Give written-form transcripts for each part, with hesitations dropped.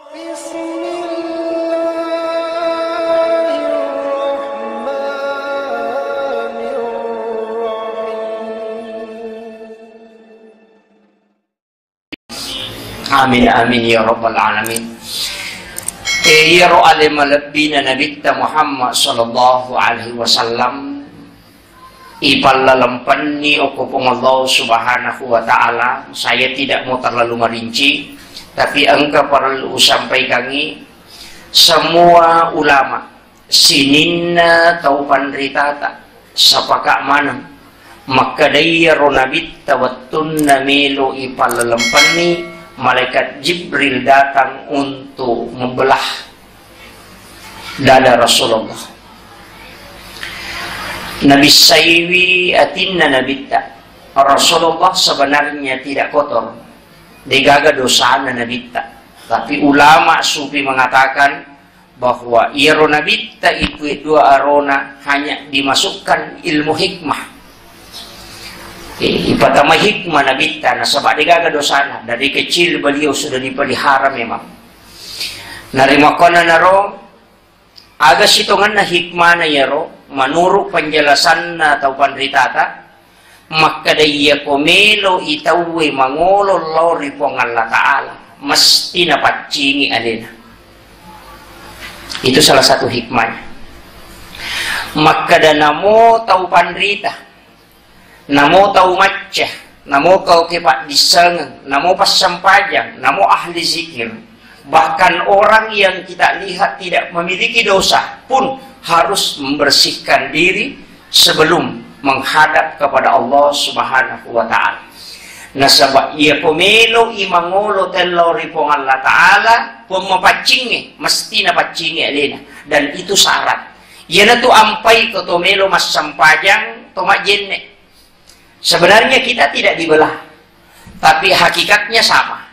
Amin amin ya rabbal alamin. Ya alim labbina nabitta Muhammad sallallahu alaihi wasallam ipalla lampanni okopong Allah subhanahu wa ta'ala. Saya tidak mau terlalu merinci, tapi engkau perlu sampaikan semua ulama sininna tau pandritata sapaka manam maka dayaro nabitta wattunna melo ipalla lampanni. Malaikat Jibril datang untuk membelah dada Rasulullah. Nabi Saywi atinna nabitta. Rasulullah sebenarnya tidak kotor, digaga dosana nabitta. Tapi ulama sufi mengatakan bahwa iro nabitta itu dua arona hanya dimasukkan ilmu hikmah. Ipatama hikmah nabitta nasabak digaga dosana. Dari kecil beliau sudah dipelihara memang. Narimakona naro aga sitongan na hikmah na yaro menurut penjelasan atau pandritata maka daya komelo itawe mangolo lori pong Allah Ta'ala mesti napatcingi alena. Itu salah satu hikmahnya. Maka da namo tau pandrita, namo tau macah, namo kau kepak diseng, namo pas sampajang, namo ahli zikir. Bahkan orang yang kita lihat tidak memiliki dosa pun harus membersihkan diri sebelum menghadap kepada Allah Subhanahu wa ta'ala. Nasabak ia pomelo imangolo telori pong Allah Ta'ala pemapacingi mesti napacingi alena, dan itu syarat. Ia na tu ampai ke tomelo mas sampajang tomak jenne. Sebenarnya kita tidak dibelah, tapi hakikatnya sama.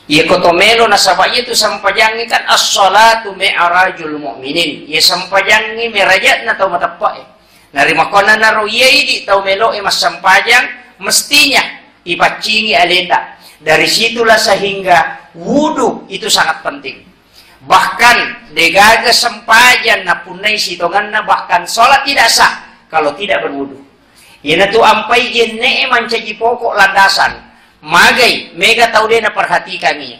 Ya kotomelo nasabaya itu sampajangi kan as-salatu mi'rajul mu'minin. Ya sampajangi merajat na tau matapak. Narimakona naro yedi tau melo mas sampajang mestinya ipacingi alenda. Dari situlah sehingga wudu itu sangat penting. Bahkan degaga sampajan na punai sitongan na bahkan sholat tidak sah kalau tidak berwudu. Yana tu ampai jenne mancaji pokok landasan. Magai mega tau dia na perhatikan ini.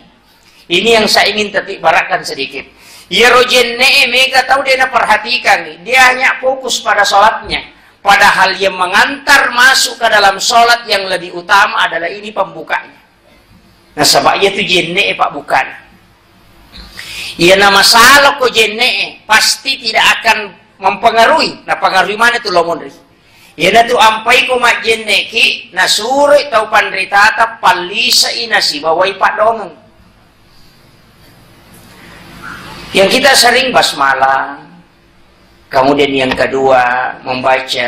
Ini yang saya ingin tetik barakan sedikit. Ya rojenne mega tau dia na perhatikan. Dia hanya fokus pada sholatnya. Padahal yang mengantar masuk ke dalam sholat yang lebih utama adalah ini pembukanya. Nah sebabnya tu jenne pak bukan. Ya nama masalah ko jenne pasti tidak akan mempengaruhi. Nah pengaruhi mana tu lomondri? Yana tu ampai ko majenne ki nasuri tau pandritata palisa inasi bawai pak dongeng. Yang kita sering basmalah. Kemudian yang kedua membaca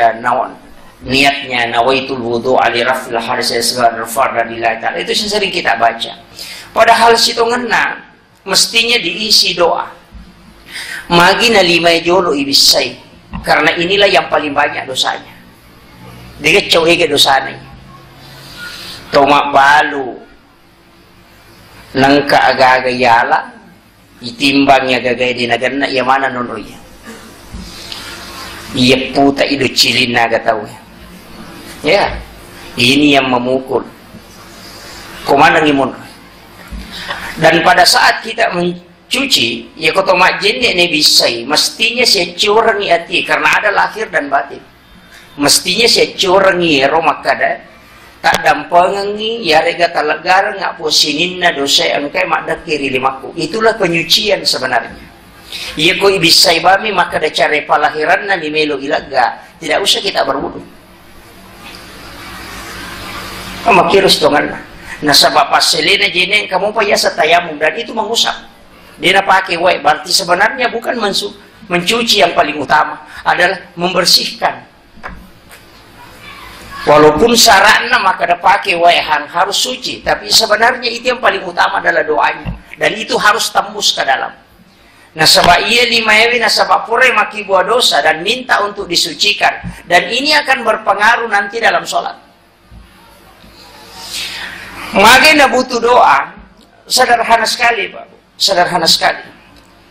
niatnya nawaitul wudu ali rafil haris asghar farda lillahi ta'ala. Itu yang sering kita baca. Padahal sitongenna mestinya diisi doa. Magina lima jolo ibisai. Karena inilah yang paling banyak dosanya. Dia cowok dosanya. Tomak balu nangka aga-aga yala itimbangnya gagay di nagana iya mana nunruya. Iya puta ido cilin naga tahu. Ya, ini yang memukul. Komanda ngimun. Dan pada saat kita mencuci, ya kotomak jende ne bisai, mestinya saya curangi hati karena ada lahir dan batin. Mestinya saya curangi romak kada tak dampangi ya rega talagar ngak posinin na dosa angkai mak kiri limaku. Itulah penyucian sebenarnya. Ia ko ibisai bami maka da care palahiran na ni melo ilaga. Tidak usah kita berwudu. Makirus tongan na. Nasabab paselina jeneng kamu payasa tayamum dan itu mengusap. Dia na pakai wae berarti sebenarnya bukan mencuci yang paling utama adalah membersihkan. Walaupun syaratnya maka ada pakai waehan harus suci, tapi sebenarnya itu yang paling utama adalah doanya, dan itu harus tembus ke dalam. Nasabah ia lima ewi nasabah pure maki buah dosa dan minta untuk disucikan, dan ini akan berpengaruh nanti dalam sholat. Makanya butuh doa sederhana sekali Pak, sederhana sekali.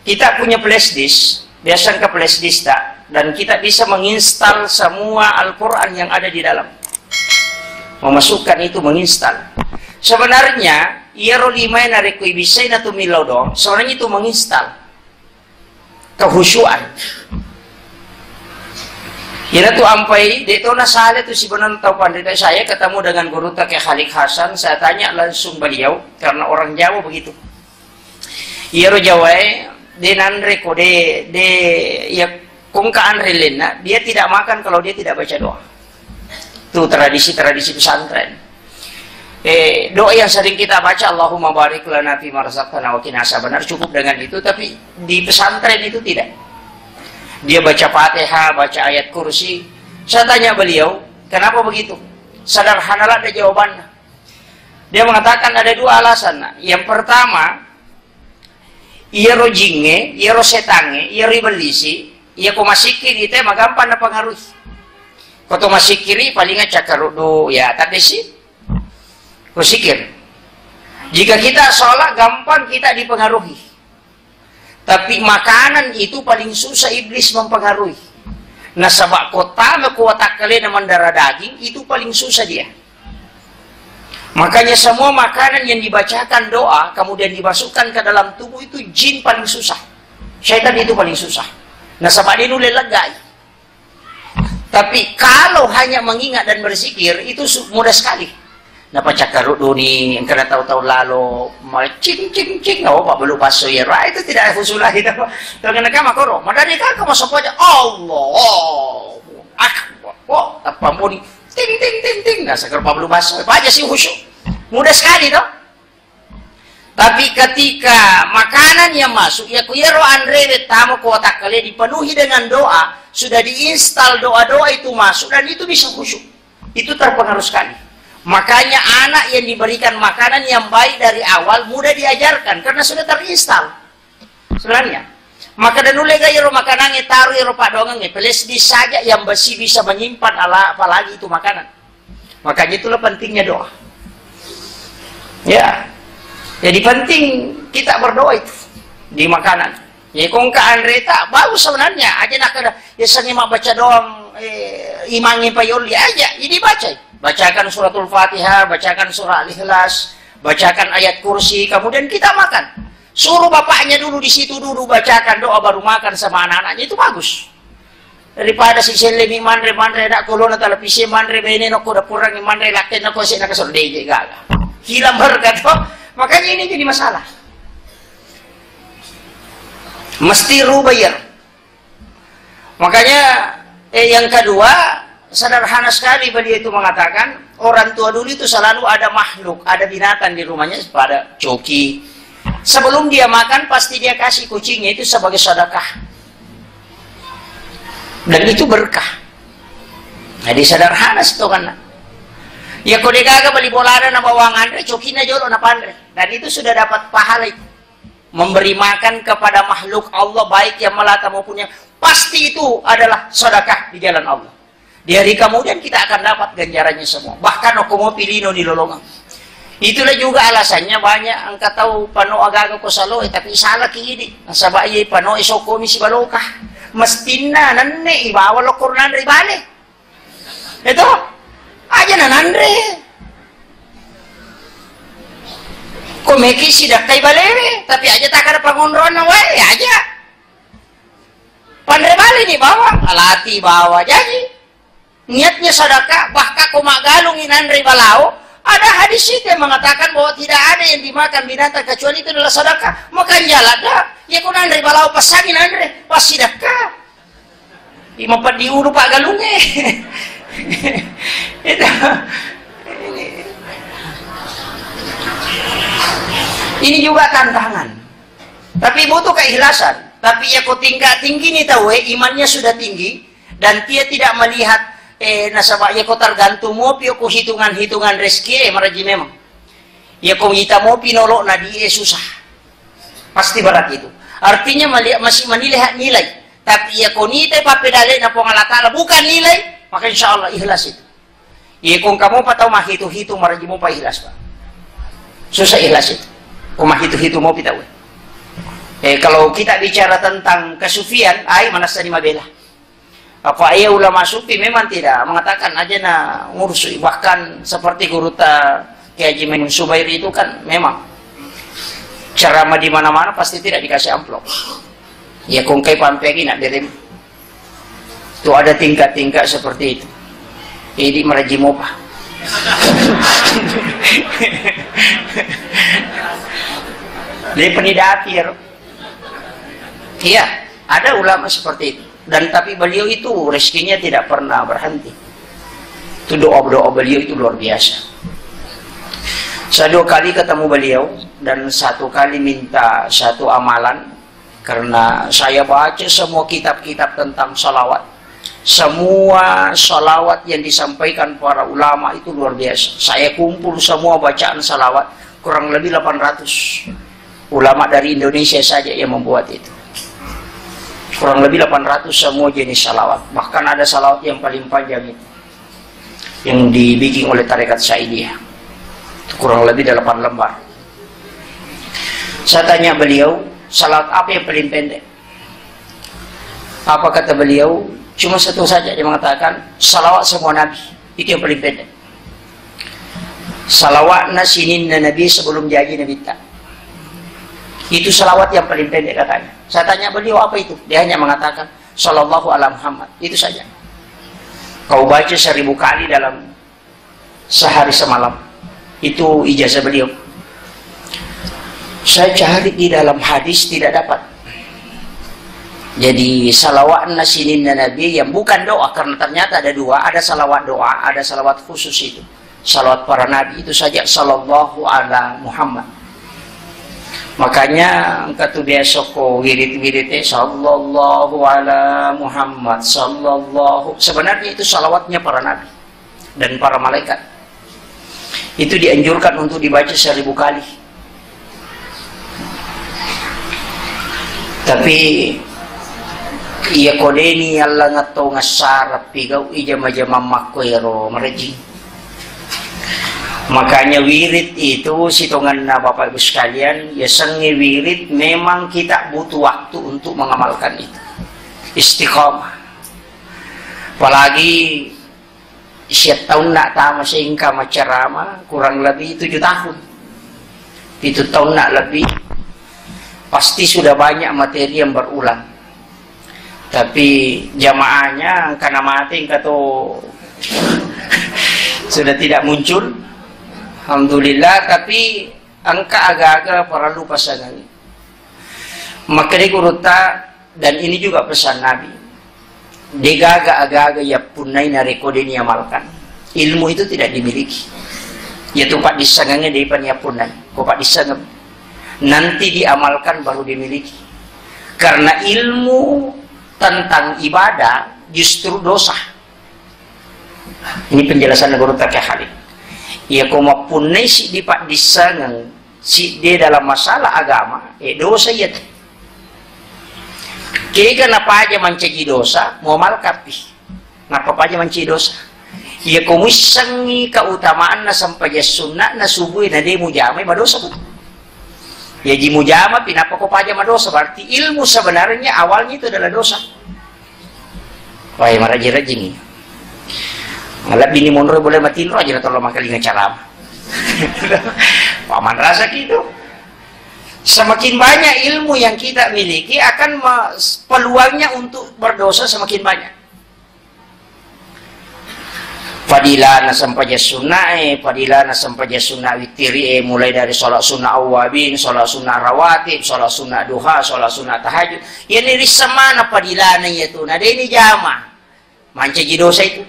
Kita punya flash disk, biasa ke flash disk tak, dan kita bisa menginstal semua Al-Quran yang ada di dalam. Memasukkan itu, menginstal. Sebenarnya iero lima na rekui bisa na tumilaw dong. Sebenarnya itu menginstal kehusyuan. Kira tuh ampai dito na sale tuh si benar tahu pandai saya ketemu dengan guru tak Khalik Hasan, saya tanya langsung beliau karena orang Jawa begitu. Iero Jawa de nanre ko de ya kung kaanre lena, dia tidak makan kalau dia tidak baca doa. Itu tradisi-tradisi pesantren. Doa yang sering kita baca Allahumma barik lana fi ma razaqtana wa qina azabannar, cukup dengan itu, tapi di pesantren itu tidak. Dia baca Fatihah, baca ayat kursi. Saya tanya beliau, kenapa begitu? Sederhanalah ada jawabannya. Dia mengatakan ada dua alasan. Yang pertama, ia rojinge, ia rosetange, ia ribelisi, ia kumasikiri itu magampang na pengaruh. Koto masikiri paling cakarudo ya tadi sih. Kusikir. Jika kita sholat gampang kita dipengaruhi. Tapi makanan itu paling susah iblis mempengaruhi. Nah sabak kota mekuatak kalian mendarah daging itu paling susah dia. Makanya semua makanan yang dibacakan doa kemudian dimasukkan ke dalam tubuh itu jin paling susah. Syaitan itu paling susah. Nah sabak dia nulai legai. Tapi kalau hanya mengingat dan berzikir itu mudah sekali. Napacakaro duni yang kena tahu-tahu lalu cing oh pak belum paso ya itu tidak fusulah itu dengan nakama koro madani kan kamu sopoja Allah akbar apa muni ting nah sakar pak belum paso apa aja sih khusyuk mudah sekali toh. Tapi ketika makanan yang masuk ya kuyero andre tamu kuota kalian dipenuhi dengan doa, sudah diinstal doa-doa itu masuk dan itu bisa khusyuk, itu terpengaruh sekali. Makanya anak yang diberikan makanan yang baik dari awal mudah diajarkan karena sudah terinstal sebenarnya. Maka dan ulai gairo makanannya taruh iro padongannya peles di saja yang besi bisa menyimpan apalagi itu makanan. Makanya itulah pentingnya doa. Ya, jadi penting kita berdoa itu di makanan. Ya kong kaanreta bagus sebenarnya aja nak ada ya senima baca doang imangi payoli aja jadi baca. Bacakan suratul Fatihah, bacakan surah Al-Ikhlas, bacakan ayat kursi, kemudian kita makan. Suruh bapaknya dulu di situ dulu bacakan doa baru makan sama anak-anaknya itu bagus. Daripada si selemi mandre nak kolona televisi mandre beneno ko da kurang mandre lakken na ko si nakasol deje gaga. Hilang berkat kok. Makanya ini jadi masalah. Mesti rubayar. Makanya yang kedua sederhana sekali beliau itu mengatakan orang tua dulu itu selalu ada makhluk, ada binatang di rumahnya pada coki. Sebelum dia makan pasti dia kasih kucingnya itu sebagai sedekah. Dan itu berkah. Jadi sederhana itu kan. Ya kode gaga beli bolana na bawangan cokinya jolo na pandre. Dan itu sudah dapat pahala itu. Memberi makan kepada makhluk Allah baik yang melata maupun yang pasti itu adalah sedekah di jalan Allah. Di hari kemudian kita akan dapat ganjarannya semua. Bahkan aku mau pilih di lolongan. Itulah juga alasannya banyak angkat tahu pano agaga ko salo tapi salah kini. Sabay pano isoko misi balokah. Mestina nanne ibawa lokor nandre bale. Ito aja nanandre. Komeki sidak kay balere tapi aja tak ada pangonron na wae aja. Pandre bale ni bawa alati bawa jadi. Niatnya sedekah, bahkan kumagalungin Andre Balao, ada hadis itu yang mengatakan bahwa tidak ada yang dimakan binatang kecuali itu adalah sedekah. Maka jalan dah, ya kun Andre Balao pasangin Andre, pas sedekah. Imampat diuru pak galungnya. Itu. Ini juga tantangan. Tapi butuh keikhlasan. Tapi ya kau tingkat tinggi nih tahu, imannya sudah tinggi dan dia tidak melihat nasabaknya ko tergantung mo pio ko hitungan rezeki maraji memang. Ya ko kita mo pinolok na di susah. Pasti berat itu. Artinya masih menilai nilai. Tapi ya ko nite papedale na pangalatala bukan nilai, maka insyaallah ikhlas itu. Ya kung kamu pa tahu mahitung-hitung maraji mo pa ikhlas pa. Susah ikhlas itu. Kumah itu mau kita. Kalau kita bicara tentang kesufian, mana sani mabela. Apa ulama sufi memang tidak mengatakan aja ngurus, bahkan seperti guru Kiai Haji Maimun Subairi itu kan memang ceramah di mana-mana pasti tidak dikasih amplop. Ya kongkai pampegi nak derem. Itu ada tingkat-tingkat seperti itu. Ini merajimopa. Dia penidati ya. Iya, ada ulama seperti itu. Dan tapi beliau itu rezekinya tidak pernah berhenti. Itu doa-doa beliau itu luar biasa. Saya 2 kali ketemu beliau dan 1 kali minta 1 amalan karena saya baca semua kitab-kitab tentang salawat. Semua salawat yang disampaikan para ulama itu luar biasa. Saya kumpul semua bacaan salawat kurang lebih 800 ulama dari Indonesia saja yang membuat itu. Kurang lebih 800 semua jenis salawat. Bahkan ada salawat yang paling panjang itu yang dibikin oleh Tarekat Saidiyah. Kurang lebih 8 lembar. Saya tanya beliau, salawat apa yang paling pendek? Apa kata beliau? Cuma 1 saja. Dia mengatakan salawat semua Nabi. Itu yang paling pendek. Salawat nasinin Nabi sebelum jadi Nabi tak. Itu salawat yang paling pendek katanya. Saya tanya beliau apa itu? Dia hanya mengatakan sallallahu ala Muhammad. Itu saja. Kau baca 1000 kali dalam sehari semalam. Itu ijazah beliau. Saya cari di dalam hadis tidak dapat. Jadi salawat nasinin Nabi yang bukan doa, karena ternyata ada 2, ada salawat doa, ada salawat khusus itu. Salawat para nabi itu saja sallallahu ala Muhammad. Makanya kata biasa ko wirid-wiridnya sallallahu ala Muhammad sallallahu. Sebenarnya itu salawatnya para nabi dan para malaikat. Itu dianjurkan untuk dibaca 1000 kali. Tapi iya kodeni Allah ngato ngasarap pigau ijama-jama makwero merejing. Makanya wirid itu hitungan Bapak Ibu sekalian, ya sengi wirid memang kita butuh waktu untuk mengamalkan itu. Istiqomah. Apalagi setiap tahun nak tama sehingga ceramah kurang lebih 7 tahun. 7 tahun nak lebih. Pasti sudah banyak materi yang berulang. Tapi jamaahnya karena mati kata sudah tidak muncul. Alhamdulillah, tapi angka agak-agak perlu pasangan. Maka dia kuruta, dan ini juga pesan Nabi. Dia agak-agak ya punai nareko dia amalkan. Ilmu itu tidak dimiliki. Ya tempat disangangnya dia pan ya punai. Kok pak disangam. Nanti diamalkan baru dimiliki. Karena ilmu tentang ibadah justru dosa. Ini penjelasan Guru Takia Khalid. Ya koma punai si dipak disangang si dia dalam masalah agama, dosa ya. Kaya kenapa aja mencegi dosa, mau malkapi. Napa aja mencegi dosa? Ya komisangi keutamaan na sampai sunnah na subuh na dia mujamai madosa betul. Ya ji mujama pinapa ko aja madosa, berarti ilmu sebenarnya awalnya itu adalah dosa. Wah, maraji-raji nih. Ngalap bini monroy boleh matiin roh aja tolong makali ngecaram. Paman rasa gitu. Semakin banyak ilmu yang kita miliki akan peluangnya untuk berdosa semakin banyak. Fadilah sampaja sunnah fadilah sampaja sunnah witiri mulai dari sholat sunnah awabin, sholat sunnah rawatib, sholat sunnah duha, sholat sunnah tahajud. Ya ini semana padilana itu. Nah ini jama. Mancaji dosa itu.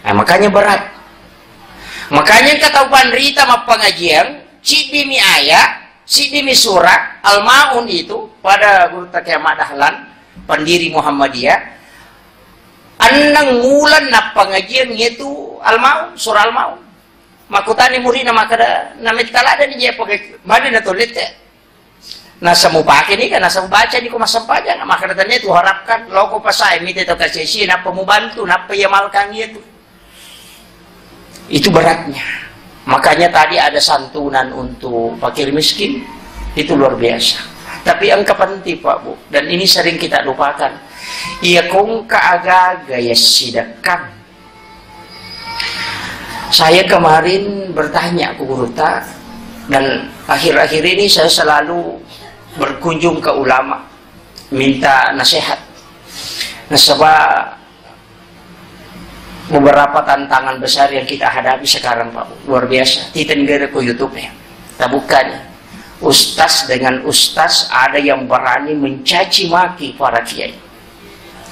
Nah, makanya berat. Makanya kata Rita mah pengajian, sidimi ayat, sidimi surat Al-Maun itu pada Guru Takia Dahlan, pendiri Muhammadiyah. Anang ngulan na pengajian itu Al-Maun, surah Al-Maun. Makutani murina makada namit talada ni dia pakai mana na tulit ya. Nasa mo pakai ni kan nasa mo baca di ko masampaja na makadanya itu harapkan loko pasay mite to kasi na pamubantu na payamalkan itu. Itu beratnya. Makanya tadi ada santunan untuk fakir miskin, itu luar biasa. Tapi yang kepenting Pak Bu, dan ini sering kita lupakan, iya kong keagaga ya sidakkan. Saya kemarin bertanya ke guru tak, dan akhir-akhir ini saya selalu berkunjung ke ulama, minta nasihat. Nasabah beberapa tantangan besar yang kita hadapi sekarang Pak Bu, luar biasa. Titenggere ke YouTube ya, kita buka nih. Ustaz dengan ustaz ada yang berani mencaci maki para kiai,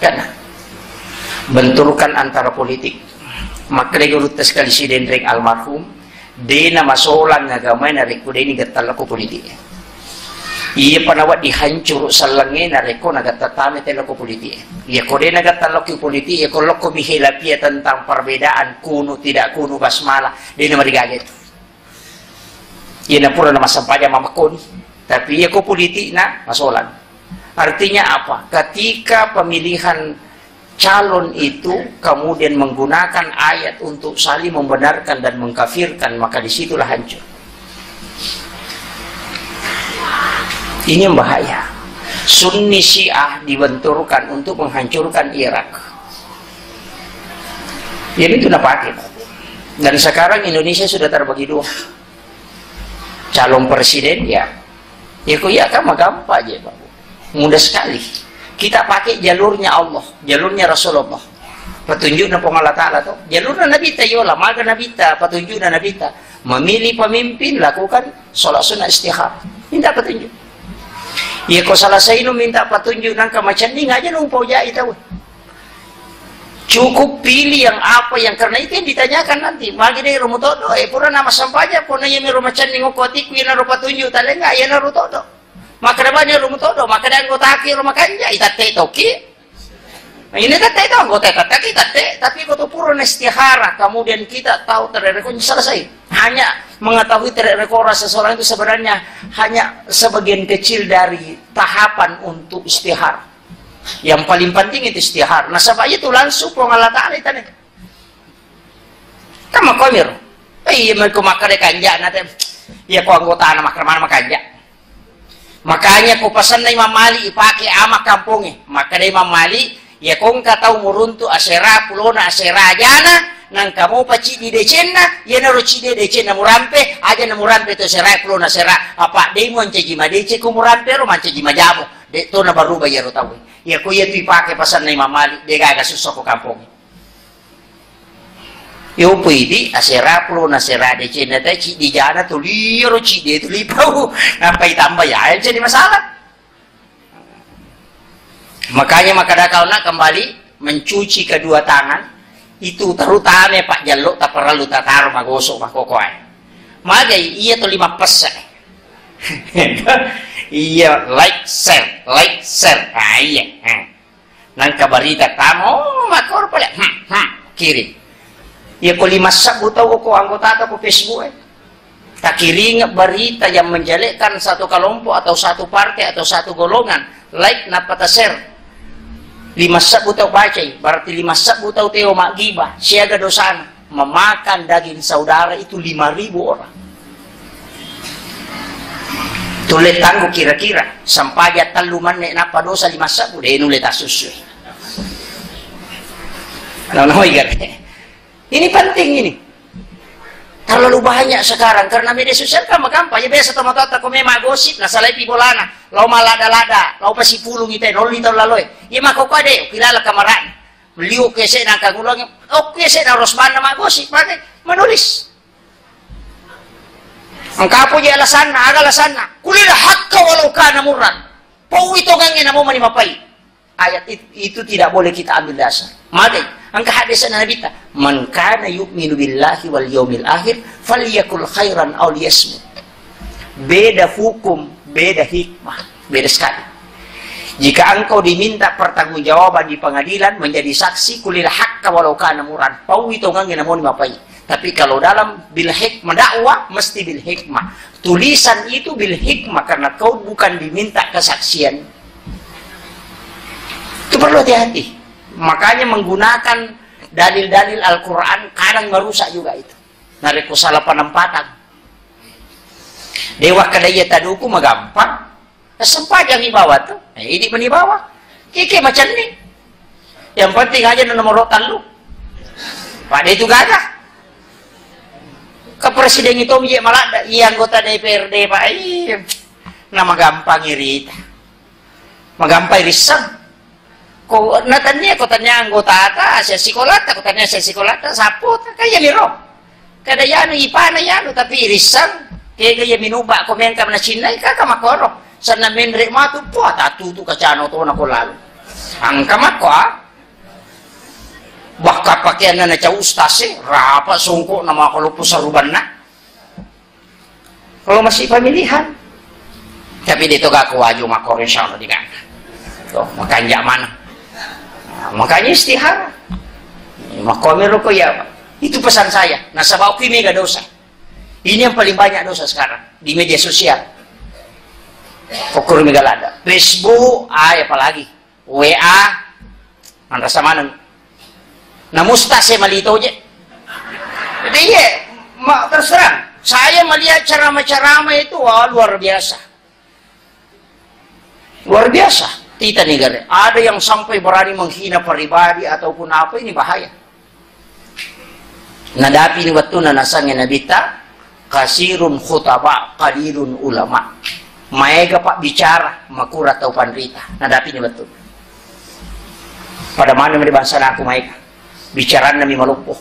karena benturkan antara politik. Makanya guru sekali si dendreng almarhum, dena masolan ngagamay na reko deni gatal ako politik. Iya panawat dihancur salangnya na reko nagatatame telako politik. Iya kode nagatal ako politik, iya kalau ko mihilapia tentang perbedaan kuno tidak kuno basmala, dena marigaget. Iya na pura na masampaya mamakon, tapi iya ko politik na masolan. Artinya apa? Ketika pemilihan calon itu kemudian menggunakan ayat untuk saling membenarkan dan mengkafirkan, maka disitulah hancur. Ini yang bahaya. Sunni Syiah dibenturkan untuk menghancurkan Irak. Jadi itu pakai. Dan sekarang Indonesia sudah terbagi dua. Calon presiden ya kok ya kan gampang aja Pak. Mudah sekali. Kita pakai jalurnya Allah, jalurnya Rasulullah. Petunjuknya Allah Ta'ala tuh. Jalurnya Nabi ta yola, maka Nabi ta, petunjuknya Nabi ta. Memilih pemimpin, lakukan sholat sunnah istihar. Minta petunjuk. Ya kau salah saya minta petunjuk nang kemacan ni aja numpau jahit tahu. Cukup pilih yang apa yang karena itu yang ditanyakan nanti. Magi dari rumah todo, pura nama sampahnya, pun aja mi rumah can ningo kotik, wina rupa tunjuk, tali enggak ya naruh todo. Maka depannya rumah todo, maka dan anggota aki rumah kanja, itate toki. Nah, ini tate itu anggota kata kita tapi kau tu pura istihara, kemudian kita tahu terrekonya selesai. Hanya mengetahui terrekora seseorang itu sebenarnya hanya sebagian kecil dari tahapan untuk istihara. Yang paling penting itu istihar. Nah sebab itu langsung Allah Ta'ala itu nih. Kamu komir. Iya mereka makan kanja nanti. Ya kau anggota anak makan mana kanja. Makanya kau pesan dari Imam Mali pakai amak kampungnya. Maka dari Imam Mali ya kau nggak tahu muruntu asera pulona asera jana. Nang kamu paci di decena ya naruh cide decena murampe aja na murampe itu asera pulona asera apa demo ancajima dece ku murampe ro mancajima jamu. Dek to na baru bayar tahu. Ya ku ya tu pakai pasan na Imam Malik dia gak susah ko kampung. Yo pwede asera plo na sera de cina ta ci di jana tu liyo ci de tu lipau napai tambah ya jadi masalah. Makanya makadakau nak kembali mencuci kedua tangan itu terutama Pak Jaluk tak perlu tak taruh magosok makokoy. Magai iya tu 5%. Iya like share iya nang kabarita tamo makor pala kiri ya ko 5 sabu tahu ko anggota atau ko Facebook tak kiri berita yang menjelekkan satu kelompok atau satu partai atau satu golongan like napata share 5 sabu tahu baca berarti 5 sabu tahu teo magibah siaga dosana memakan daging saudara itu 5.000 orang. Tulit tanggo kira-kira sampaya taluman nek napa dosa 5 sabu deh nulit asus. Ini penting ini. Terlalu banyak sekarang karena media sosial kan gampang ya biasa tomat-tomat ko memang gosip na salay pibolana. Lau malada-lada, lau pasipulong ite nol nito laloy. Ya mako kade kilala kamaran. Beliau kese nang kagulong. Okay se na Rosman na magosip, menulis. Ang kapo niya alasan na, agalasan na. Kulila hakka walau kana murran. Pau ito ngangin na mo manimapay. Ayat itu tidak boleh kita ambil dasar. Maday, ang kahadisan na nabita, man kana yu'minu billahi wal yawmil akhir, falyakul khairan aw liyasmut. Beda hukum, beda hikmah, beda sekali. Jika engkau diminta pertanggungjawaban di pengadilan menjadi saksi, kulila hakka walau kana murran. Pau ito ngangin na mo manimapay. Tapi kalau dalam bil hikmah dakwah mesti bil hikmah. Tulisan itu bil hikmah karena kau bukan diminta kesaksian. Itu perlu hati-hati. Makanya menggunakan dalil-dalil Al-Quran kadang merusak juga itu. Narik ko sa penempatan. Dewa kadaya taduku magampang. Sempajang ibawa tuh. Ini menibawa. Kiki macam ni. Yang penting aja nomor rotan lu. Pada itu gagah. Ke presiden itu malah iya anggota DPRD Pak. Nama gampang irita. Magampang risang. Ko natanya ko tanya anggota ata sa sikolata ko tanya sa sikolata sapot kaya miro. Kada yano ipana yano tapi risang. Kaya kaya minuba ko men ka na sinay ka makoro. Sa namin re matu po tatu tu kacano to na ko lalo. Ang kamako baka pakaian na ca ustas rapa sungko na mga kalupos sa ruban na. Kalau masih pemilihan. Tapi dito ga kuwajo makoro insyaallah di kana. Tuh, makanya mana? Makanya istihara. Makomero ko ya. Itu pesan saya. Nasabau ko mega dosa. Ini yang paling banyak dosa sekarang di media sosial. Kokur megalada. Facebook, apalagi. WA, mana sama nang. Namusta saya malito aja. Jadi ya, terserah. Saya melihat ceramah-ceramah itu luar biasa. Luar biasa. Tita negara. Ada yang sampai berani menghina pribadi ataupun apa, ini bahaya. Nadapi ni waktu nanasangnya nabita kasirun khutaba qalilun ulama. Maega pak bicara makura atau pandrita. Nadapi ni waktu. Pada mana di bangsa aku maega bicara nami malumpuh.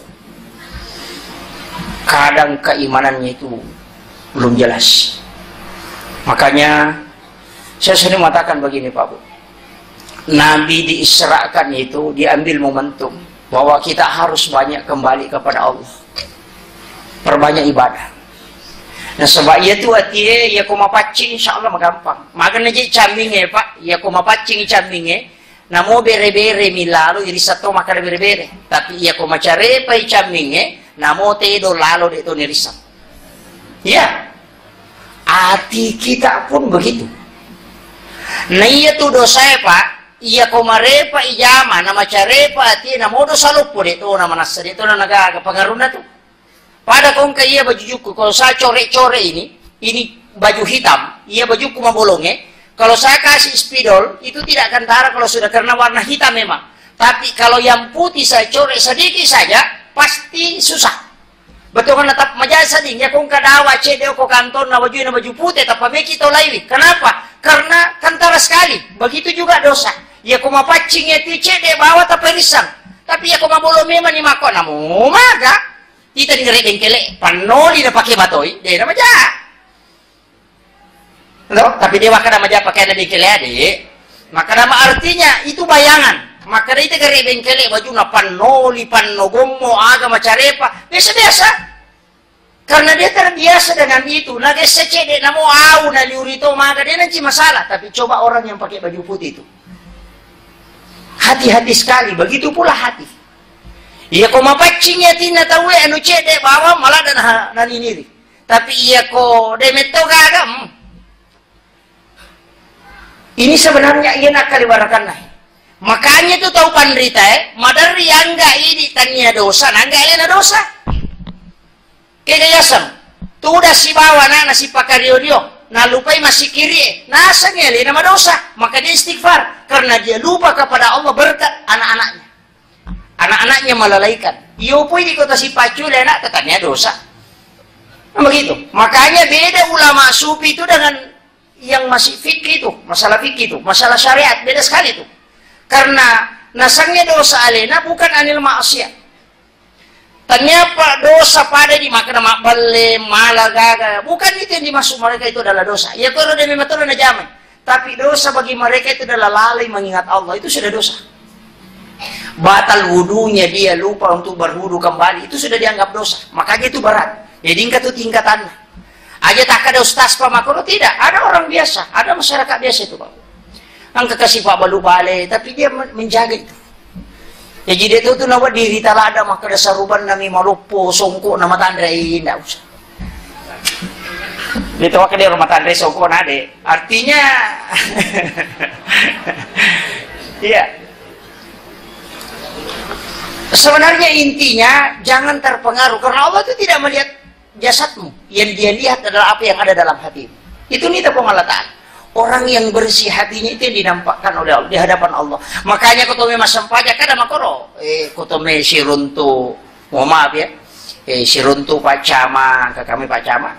Kadang keimanannya itu belum jelas. Makanya saya sering mengatakan begini Pak Bu. Nabi diisrakan itu diambil momentum bahwa kita harus banyak kembali kepada Allah, perbanyak ibadah. Nah sebab ia tu hati ya koma pacing insyaallah magampang. Makan aja cambing Pak, ya koma pacing cambing namo bere-bere milalo iri satu makan bere-bere. Tapi ya koma care pai cambing namo tedo lalo de to nirisa. Ya. Hati kita pun begitu. Nah iya tu dosa Pak. Iya komarepa ijama nama carepa ati na modo salupo dito na manasa dito na nagagapangaron na to. Pada kung kaya baju juku kalau saya core-core ini baju hitam, iya baju ku mabolong kalau saya kasih spidol itu tidak akan tarak kalau sudah karena warna hitam memang. Tapi kalau yang putih saya core sedikit saja pasti susah. Betul kan tetap majasa ding ya kung kadawa cedeo ko kanton na baju putih tapi meki to laiwi. Kenapa? Karena kantara sekali. Begitu juga dosa. Ya kuma pacing eti cede bawa tapi risang. Tapi ya kuma bolo memang ni mako namu maga. Kita di ngere bengkele panoli na pakai batoi. Dia nama ja. No, tapi dia maka nama ja pakai na bengkele ade. Maka nama artinya itu bayangan. Maka dia ngere bengkele baju na panoli panogomo aga macarepa. Biasa-biasa. Karena dia terbiasa dengan itu. Naga secede namo au na liurito maka dia nanti masalah. Tapi coba orang yang pakai baju putih itu. Hati-hati sekali, begitu pula hati. Iya ko mapacing ya tina tahu anu cede bawa malah dan naniniri. Tapi iya ko demeto gagam. Ini sebenarnya ia nak kalibarakan lah. Makanya tu tahu pandrita madari angga ini tanya dosa, angga elena dosa. Kegayasam. Tu udah si bawa na si pakario nah lupai masih kiri nasa ngeli nama dosa maka dia istighfar karena dia lupa kepada Allah berkat anak-anaknya melalaikan iyo pun di kota si pacu enak tetapnya dosa nah, begitu makanya beda ulama sufi itu dengan yang masih fikih itu masalah fikih itu masalah syariat beda sekali itu karena nasangnya dosa alena bukan anil maksiat. Ternyata dosa pada di makan mak bale malagaga bukan itu yang dimaksud mereka itu adalah dosa. Ya kalau dia memang turun jaman, tapi dosa bagi mereka itu adalah lalai mengingat Allah itu sudah dosa. Batal wudunya dia lupa untuk berwudu kembali itu sudah dianggap dosa. Makanya itu berat. Jadi itu tingkatan. Aja tak ada ustaz Pak Makoro tidak. Ada orang biasa, ada masyarakat biasa itu Pak. Ang kekasih Pak balu bale, tapi dia menjaga itu. Ya jadi itu nama diri talada maka dasar ruban nami malupo songko nama tandai tidak usah. Itu maka dia rumah tandai songko nade. Artinya, iya. Sebenarnya intinya jangan terpengaruh, karena Allah itu tidak melihat jasadmu. Yang dia lihat adalah apa yang ada dalam hatimu. Itu nita pengalatan. Orang yang bersih hatinya itu yang dinampakkan oleh Allah, di hadapan Allah. Makanya kutome masampaja kada makoro. Kutome siruntu, mohon maaf ya. Siruntu pacama, ke kami pacama.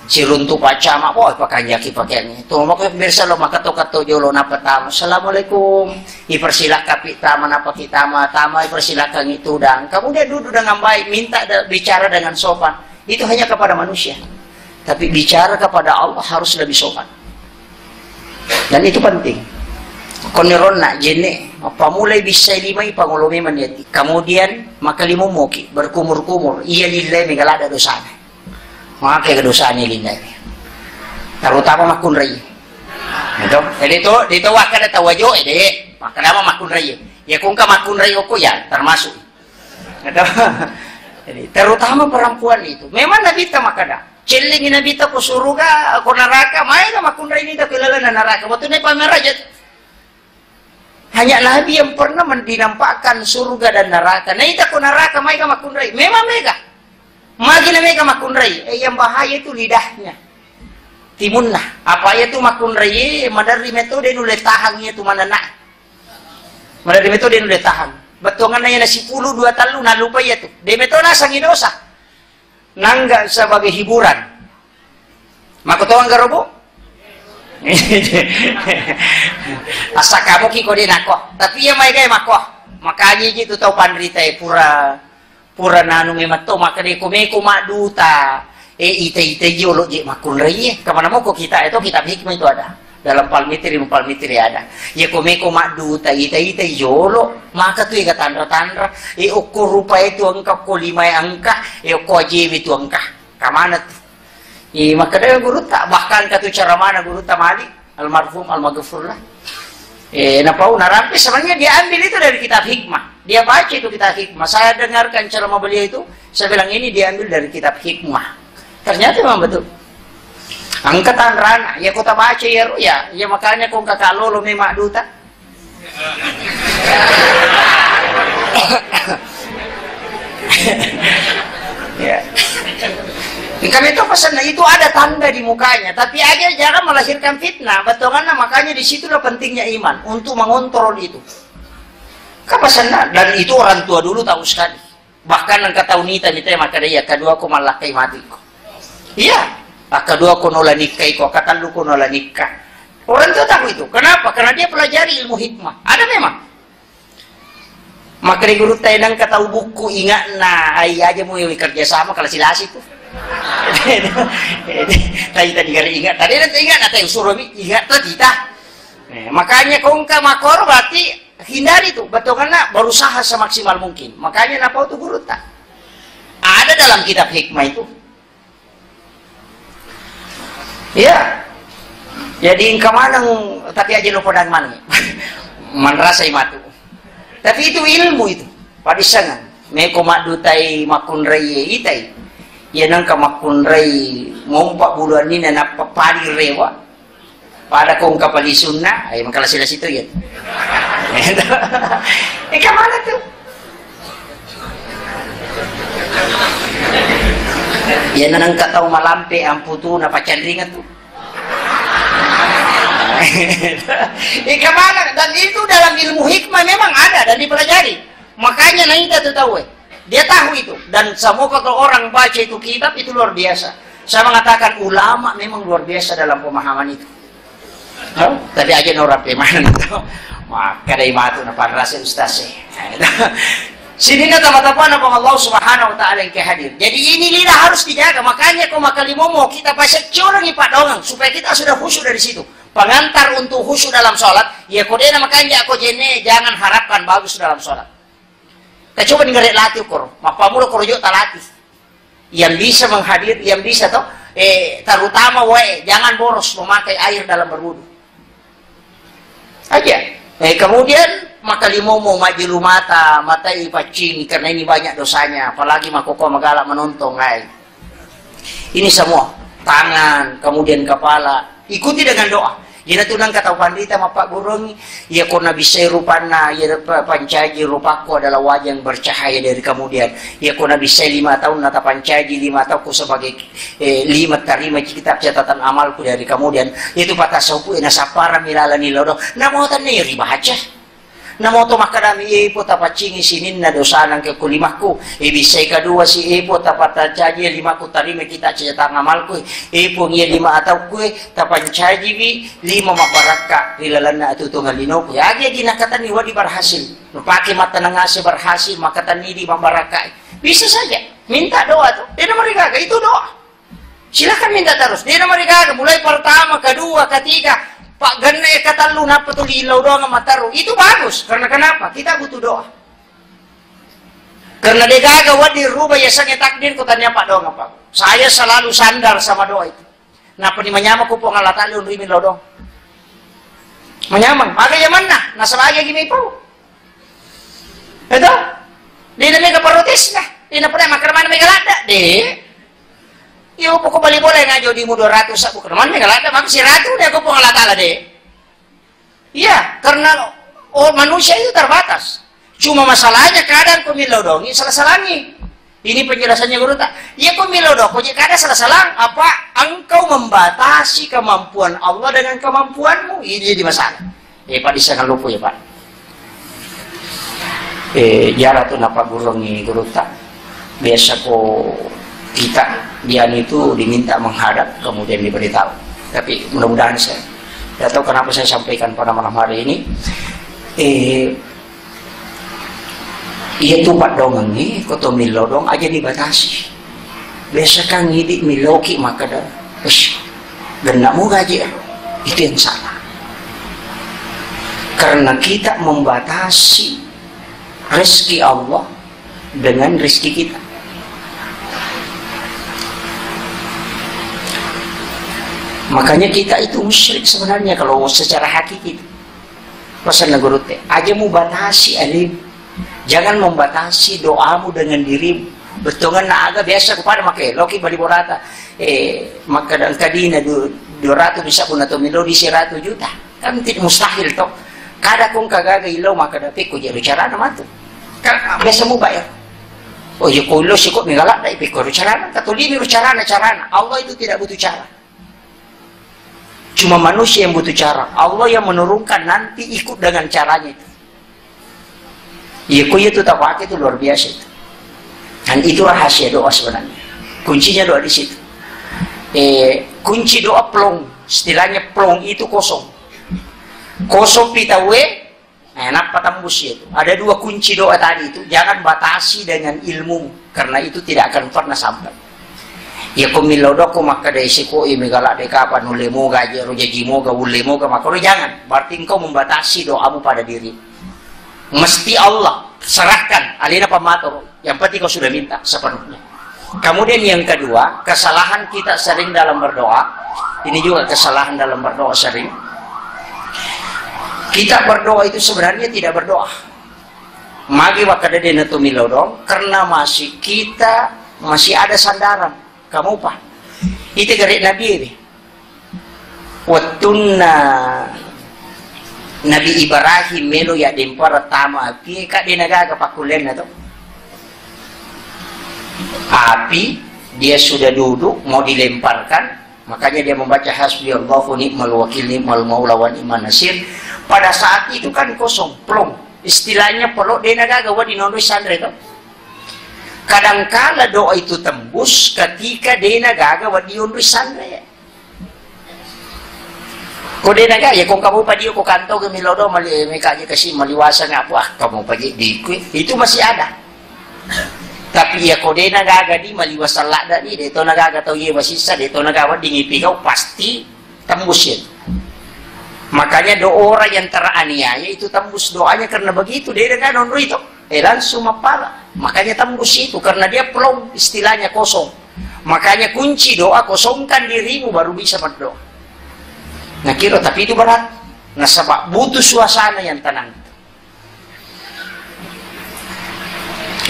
Siruntu pacama, oh pakanyaki pakaiannya. Tuh makanya biasa lo makato-kato jolo napa tama. Assalamualaikum. Ipersilakan tama napa kita tama ipersilakan itu dan kemudian duduk dengan baik, minta bicara dengan sopan. Itu hanya kepada manusia. Tapi bicara kepada Allah harus lebih sopan. Dan itu penting. Konirona jene pamulai bisa limai pangulumi maniati. Kemudian makalimu moki berkumur-kumur. Iya lillahi megalada dosanya. Maka kedosaan ini lillahi. Terutama makun rai. Itu. Jadi itu wakada tawajo ede. Maka nama makun rai. Ya kung ka makun rai oko ya termasuk. Itu. Jadi terutama perempuan itu. Memang Nabi ta makada. Celingin Nabi ta ko suruga ko neraka, mai ka makun rai ni ta kilala na neraka. Waktu ni pamerajat. Hanya Nabi yang pernah dinampakkan surga dan neraka. Nah itu ko neraka mai ka makun rai. Memang mereka. Magi na mereka makun rai. Yang bahaya itu lidahnya. Timun nah. Apa itu makun rai? Madari metode nule tahangnya itu mana nak. Madari metode nule tahang. Betongan na yan na 10-2 talo na lupa ya tuh. De metode na sang inosa. Nangga sebagai hiburan. Makutawan garobo? Asa kamu kiko din ako. Tapi yung may gaya mako. Makanya gitu tau pandrita pura nanu memato makanya kumeko maduta ite jolo je makun rai kemana mau kok kita itu kitab hikmah itu ada dalam palmitri ada ya kumeko maduta ite jolo maka tuh ikat tandra ukur rupa itu angka ko 5 angka ko aje itu angka kamana tuh maka dia guru tak bahkan katu cara mana guru tak mali almarhum almaghfur lah napau narampi sebenarnya dia ambil itu dari kitab hikmah. Dia baca itu kitab hikmah. Saya dengarkan ceramah beliau itu, saya bilang ini diambil dari kitab hikmah. Ternyata memang betul. Angkatan rana, ya kota baca ya makanya kong kakak lolo memak duta. Ya. Kami itu pesan itu ada tanda di mukanya, tapi aja jangan melahirkan fitnah. Betulnya makanya disitulah pentingnya iman untuk mengontrol itu. Kapasana dan itu orang tua dulu tahu sekali. Bahkan engkau tahu nita maka dia kedua aku malah kai mati ko. Iya, kedua aku nolak nikah ko, kata lu ko nolak nikah. Orang tua tahu itu. Kenapa? Karena dia pelajari ilmu hikmah. Ada memang. Maka di guru tenang kata buku ingat nah ayah aja mau kerja sama kalau silasi itu. Tadi kali ingat, tadi nanti ingat atau suruh ingat tadi kita. Makanya kau nggak makor berarti hindari itu, betul karena berusaha semaksimal mungkin. Makanya napa itu guru tak ada dalam kitab hikmah itu. Ya, jadi kemana tapi aja lo podang mana? Manrasa imatu. Tapi itu ilmu itu, padisangan. Meko madutai makun reye itai. Ya nang kamakun ray ngompak buluan ini na papali rewa pada kong kapali sunnah ay mangkala sila situ yan. Kamana tuh? Yan na nang kataw malampe ang puto na pacandringan tuh. Kamana? Dan itu dalam ilmu hikmah memang ada dan dipelajari. Makanya na kita tuh tahu dia tahu itu dan semoga kalau orang baca itu kitab itu luar biasa. Saya mengatakan ulama memang luar biasa dalam pemahaman itu. Tapi aja orang pemahaman itu. Maka dari matu napan rasa ustaz. Sini kata mata-mata Allah Subhanahu wa taala yang hadir. Jadi ini lidah harus dijaga. Makanya kau makalimomo kita baca curang ipat dongang supaya kita sudah khusyuk dari situ. Pengantar untuk khusyuk dalam sholat. Ya kodena makanya aku jene jangan harapkan bagus dalam sholat. Kita coba dengerin latih koro, mapamula korojo talatih. Yang bisa menghadir, yang bisa toh, terutama jangan boros memakai air dalam berwudu. Aja. Kemudian maka limomo majilu mata ipacing karena ini banyak dosanya, apalagi makoko magalak menonton Ini semua tangan, kemudian kepala, ikuti dengan doa. Gina tunang kata pandita Pak Gurung, ya kona bisa rupana, ya pancaji rupaku adalah wajah yang bercahaya dari kemudian. Ya kona bisa 5 tahun nata pancaji 5 tahun ku sebagai 5 tarima kitab catatan amalku dari kemudian. Itu patah sopu ina sapara milala nilodo. Namo tani riba aja. Namo to makadami ipo tapacingi sinin na dosanang ke kulimahku. Ibisay kadua si ipo tapatajaji 5 ku tarima kita catatan amalku. Ipo ngiya 5 ataw ku tapancaji bi 5 mabaraka ilalan na atutungan lino ku. Agi ginakatan ni wadi berhasil. Pakai mata nangasi berhasil makatan ni di mabaraka. Bisa saja minta doa tuh. Dia mereka itu doa. Silakan minta terus. Dia mereka mulai pertama, kedua, ketiga. Pak gane kata lu napa tuh lilau doang mataru. Itu bagus. Karena kenapa? Kita butuh doa. Karena dia gagal wadi rubah ya sange takdir ku tanya Pak doang apa. Saya selalu sandar sama doa itu. Napa di menyama ku pong Allah Ta'ala unri min dong. Menyaman. Aga ya mana? Nasa lagi gini po. Itu. Di na mega protes na. Di na pala makarman mega lada. Di. Iyo po ko bali boleh ngajo di mo 200 sa bukan man mega lada. Maka si ratu dia ko pong Allah Ta'ala di. Iya. Karena manusia itu terbatas. Cuma masalahnya kadang kumilau dong. Ini salah-salahnya. Ini penjelasannya guru tak. Iya kumilau dong. Kok kadang salah-salah. Apa? Engkau membatasi kemampuan Allah dengan kemampuanmu. Ini jadi masalah. Pak disangan lupa ya Pak. Jarak tuh napa gurung ini guru tak. Biasa ko kita dia itu diminta menghadap kemudian diberitahu. Tapi mudah-mudahan saya tidak tahu kenapa saya sampaikan pada malam hari ini. Iya tuh Pak dong nih, koto milo dong aja dibatasi. Biasa kan ngidik miloki maka dah, gak mau gaji itu yang salah. Karena kita membatasi rezeki Allah dengan rezeki kita. Makanya kita itu musyrik sebenarnya kalau secara hakiki. Pesan guru teh, aja mau batasi alim. Jangan membatasi doamu dengan dirimu. Betongan na aga biasa kepada make loki bali borata. Maka dan kadina 200 bisa pun atau milo di 100 juta. Kan tidak mustahil toh. Kada kung kagaga ilaw maka dapat ko jero cara na mato. Kan biasa mo bayar. Oh ya kulo si ko mingala dai piko cara katulimi cara. Allah itu tidak butuh cara. Cuma manusia yang butuh cara. Allah yang menurunkan nanti ikut dengan caranya itu. Ya itu tak pakai itu luar biasa itu. Dan itu rahasia doa sebenarnya. Kuncinya doa di situ. Kunci doa plong. Istilahnya plong itu kosong. Kosong pitawe. Enak patambus itu. Ada 2 kunci doa tadi itu. Jangan batasi dengan ilmu. Karena itu tidak akan pernah sampai. Ya kumilau doko maka dari siko imegala deka apa nulemo gaji rojajimo ga ulemo ga maka jangan. Berarti engkau membatasi doamu pada diri. Mesti Allah serahkan alina pamato. Yang penting kau sudah minta sepenuhnya. Kemudian yang kedua, kesalahan kita sering dalam berdoa. Ini juga kesalahan dalam berdoa sering. Kita berdoa itu sebenarnya tidak berdoa. Magi wakada dena tumilau dong karena masih ada sandaran. Kamu apa? Itu garik Nabi ini. Watunna Nabi Ibrahim melo ya dempar tama api kak dinaga pakulen na to. Api dia sudah duduk mau dilemparkan, makanya dia membaca hasbi Allahu ni'mal wakil ni'mal maula wa ni'man nasir. Pada saat itu kan kosong, plong. Istilahnya pelok dinaga wa dinondo sandre to. Kadangkala doa itu tembus ketika dena gaga wa diondo sandre. Ko dena gaga ya kung kamu padio ko kanto ke milodo mali mekaje kasi maliwasa nga po kamu paji di itu masih ada. Tapi ya ko dena gaga di maliwasa lada di deto nagaga to ye masisa deto nagawa di ngipikaw pasti tembus yun. Makanya doa orang yang teraniaya itu tembus doanya karena begitu dena gaga nondo itu. Langsung mapala. Makanya tembus itu karena dia plong, istilahnya kosong. Makanya kunci doa kosongkan dirimu baru bisa berdoa. Nah kira tapi itu berat. Nah sebab butuh suasana yang tenang.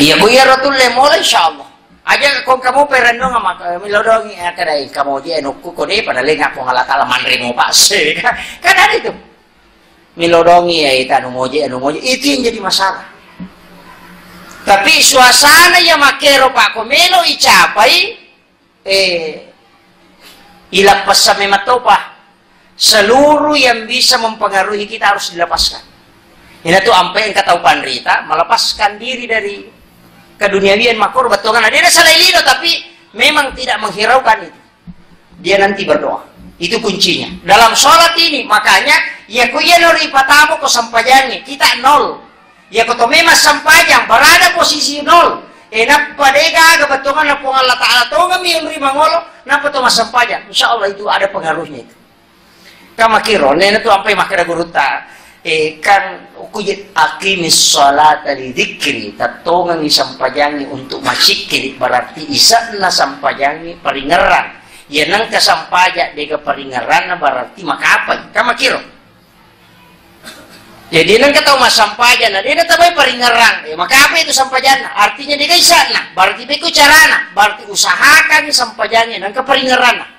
Iya bu ya Ratul mulai insyaallah. aja kung kamu perendo nga milodong kadai kamu di enukku ko di pada lenga po ngalatala manre mo pase kan ada itu milodongi ya itu anu moje itu yang jadi masalah. Tapi suasana yang makero pak komelo icapai ilappas sa mematopa seluruh yang bisa mempengaruhi kita harus dilepaskan. Ini tuh ampai yang kata Panrita melepaskan diri dari keduniawian makor batongan. Dia salah lido tapi memang tidak menghiraukan itu. Dia nanti berdoa. Itu kuncinya. Dalam sholat ini makanya ya kuya nori patamu ko sampajangnya kita nol. Ya ko memang sampajang berada posisi nol. Enak padega ga batongan na po Allah Ta'ala to nga mi nori mangolo na po to masampajang. Insyaallah itu ada pengaruhnya itu. Kama kiro nena tu ampai makara guruta kan ukujit akimis salat li dzikri tatongan isampajangi untuk masikiri berarti isana sampajangi paringeran ya nang kasampaja dega paringeran berarti maka apa kama kiro jadi nang katau masampajan na dia tabai paringeran maka apa itu sampajana artinya dega isana berarti beku carana berarti usahakan sampajangi nang kaparingeran.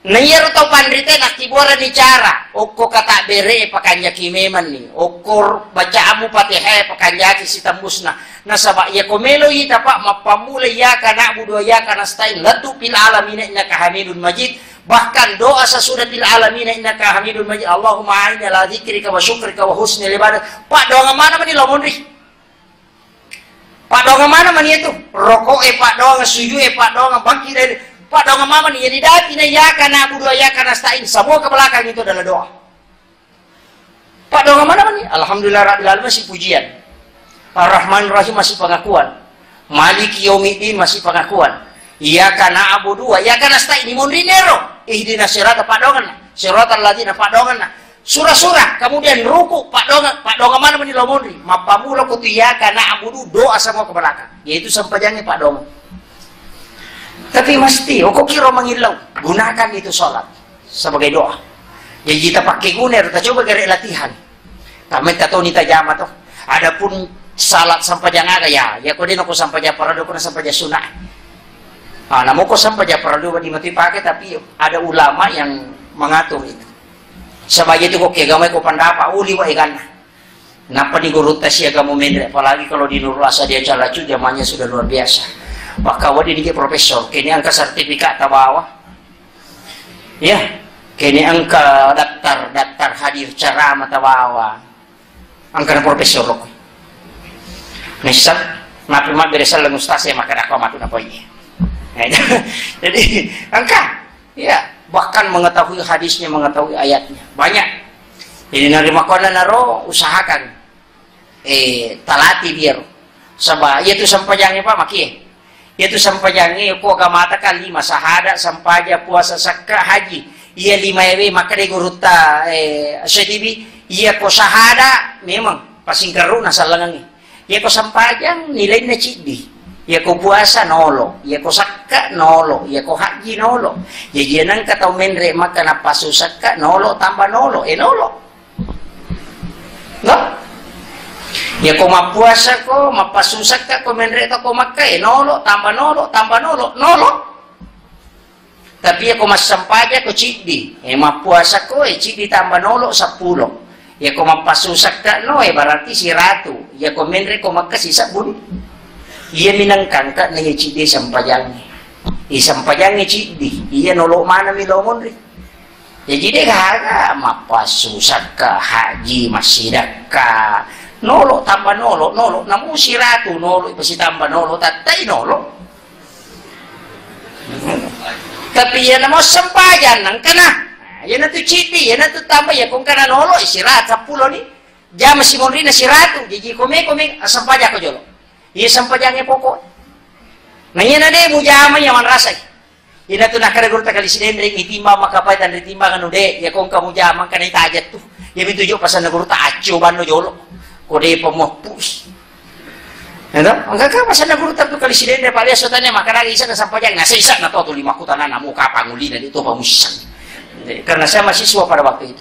Nayar tau Panrita nakibora ni cara oko kata bere pakanjaki meman ni okor bacaamu Fatihah pakanjaki si tambusna nasaba ya komelo ita pak mapamula ya kana budu ya kana stain latu fil alamin innaka hamidun majid bahkan doa sesudah fil alamin innaka hamidun majid Allahumma a'inna ala dzikrika wa syukrika wa husni ibadah pak doa mana mani lamonri pak doa mana mani itu rokok pak doa sujud pak doa bangkit dari Pak doa mama nih, jadi dati na ya kana budu ya kana stain semua ke belakang itu adalah doa. Pak doa mana nih? Alhamdulillah rabbil alamin masih pujian. Ar-Rahman Rahim masih pengakuan. Maliki Yaumiddin masih pengakuan. Ya kana abudu ya kana stain di mondrinero. Ihdinas sirata pak doa na. Siratal ladzina pak doa na. Surah-surah kemudian ruku pak doa mana nih lo mondri? Mapamula kutu ya kana abudu doa semua ke belakang. Yaitu sampajangnya pak doa. Tapi mesti, kok kira mengilau, gunakan itu sholat sebagai doa. Jadi kita pakai guner, kita coba gere latihan. Kami tahu nita jama tuh. Adapun salat sampajang ada ya kau dino ko sampajang parado ko na sampajang sunah. Namo ko sampajang parado di mati pakai tapi ada ulama yang mengatur itu. Sebagai itu kok gamay ko pandapa uli wa ikan. Napa di guru tes ya kamu mendre, apalagi kalau di Nurul Asa dia calacu zamannya sudah luar biasa. Maka wadi dia profesor, kini angka sertifikat tabawa, ya, kini angka daftar hadir ceramah tabawa, angka profesor loh. Misal, napi mat beresal ustaz saya makan aku matu apa ini. Jadi angka, ya, bahkan mengetahui hadisnya, mengetahui ayatnya, banyak. Ini nerima kona naro usahakan, talati biar, sabah, itu sampajangnya pak makie. Yaitu sampajangi ko agamata kan 5 sahada sampaja puasa sakka haji iya 5 ewe maka de guruta sedibi iya ko sahada memang pasingkaru nasalangangi iya ko sampajang nilai na cidi iya ko puasa nolo iya ko sakka nolo iya ko haji nolo jadi nang katau menre maka na pasu sakka nolo tambah nolo nolo no ya ko mapuasa ko mapasusak ka ko menreto ko makkay nolo tambah nolo tapi ya ko masampaja ko cidi mapuasa ko cidi tambah nolo 10 ya ko mapasusak ka no berarti 100 ya ko menre ko makasi 10 iya minangkan ka na cidi sampajangi sampajangi cidi iya nolo mana milomon ri ya jadi harga mapasusak ka haji masidak ka nolo tambah nolo namun 100 nolo pasti tambah nolo tatai nolo tapi ya namo sampajan nang kana ya na tu citi ya na tu tambah ya kung kana nolo 100 nih jam masih monri na 100 jadi kome sampaja ko jolo iya sampajangnya pokok nah iya na de mu jama yaman rasay ina tu nakara gurta kali sinendring itimba makapay tan itimba kanu de ya kung kamu jama kana itajat tu ya bitujo pasan na gurta acu bano jolo kode pemopus. Entah, enggak masa na guru tu kali siden dari palia sotanya makana isa na sampajang nasa isa na to 5 kutana namu kapangulina itu pamusan. Karena saya mahasiswa pada waktu itu.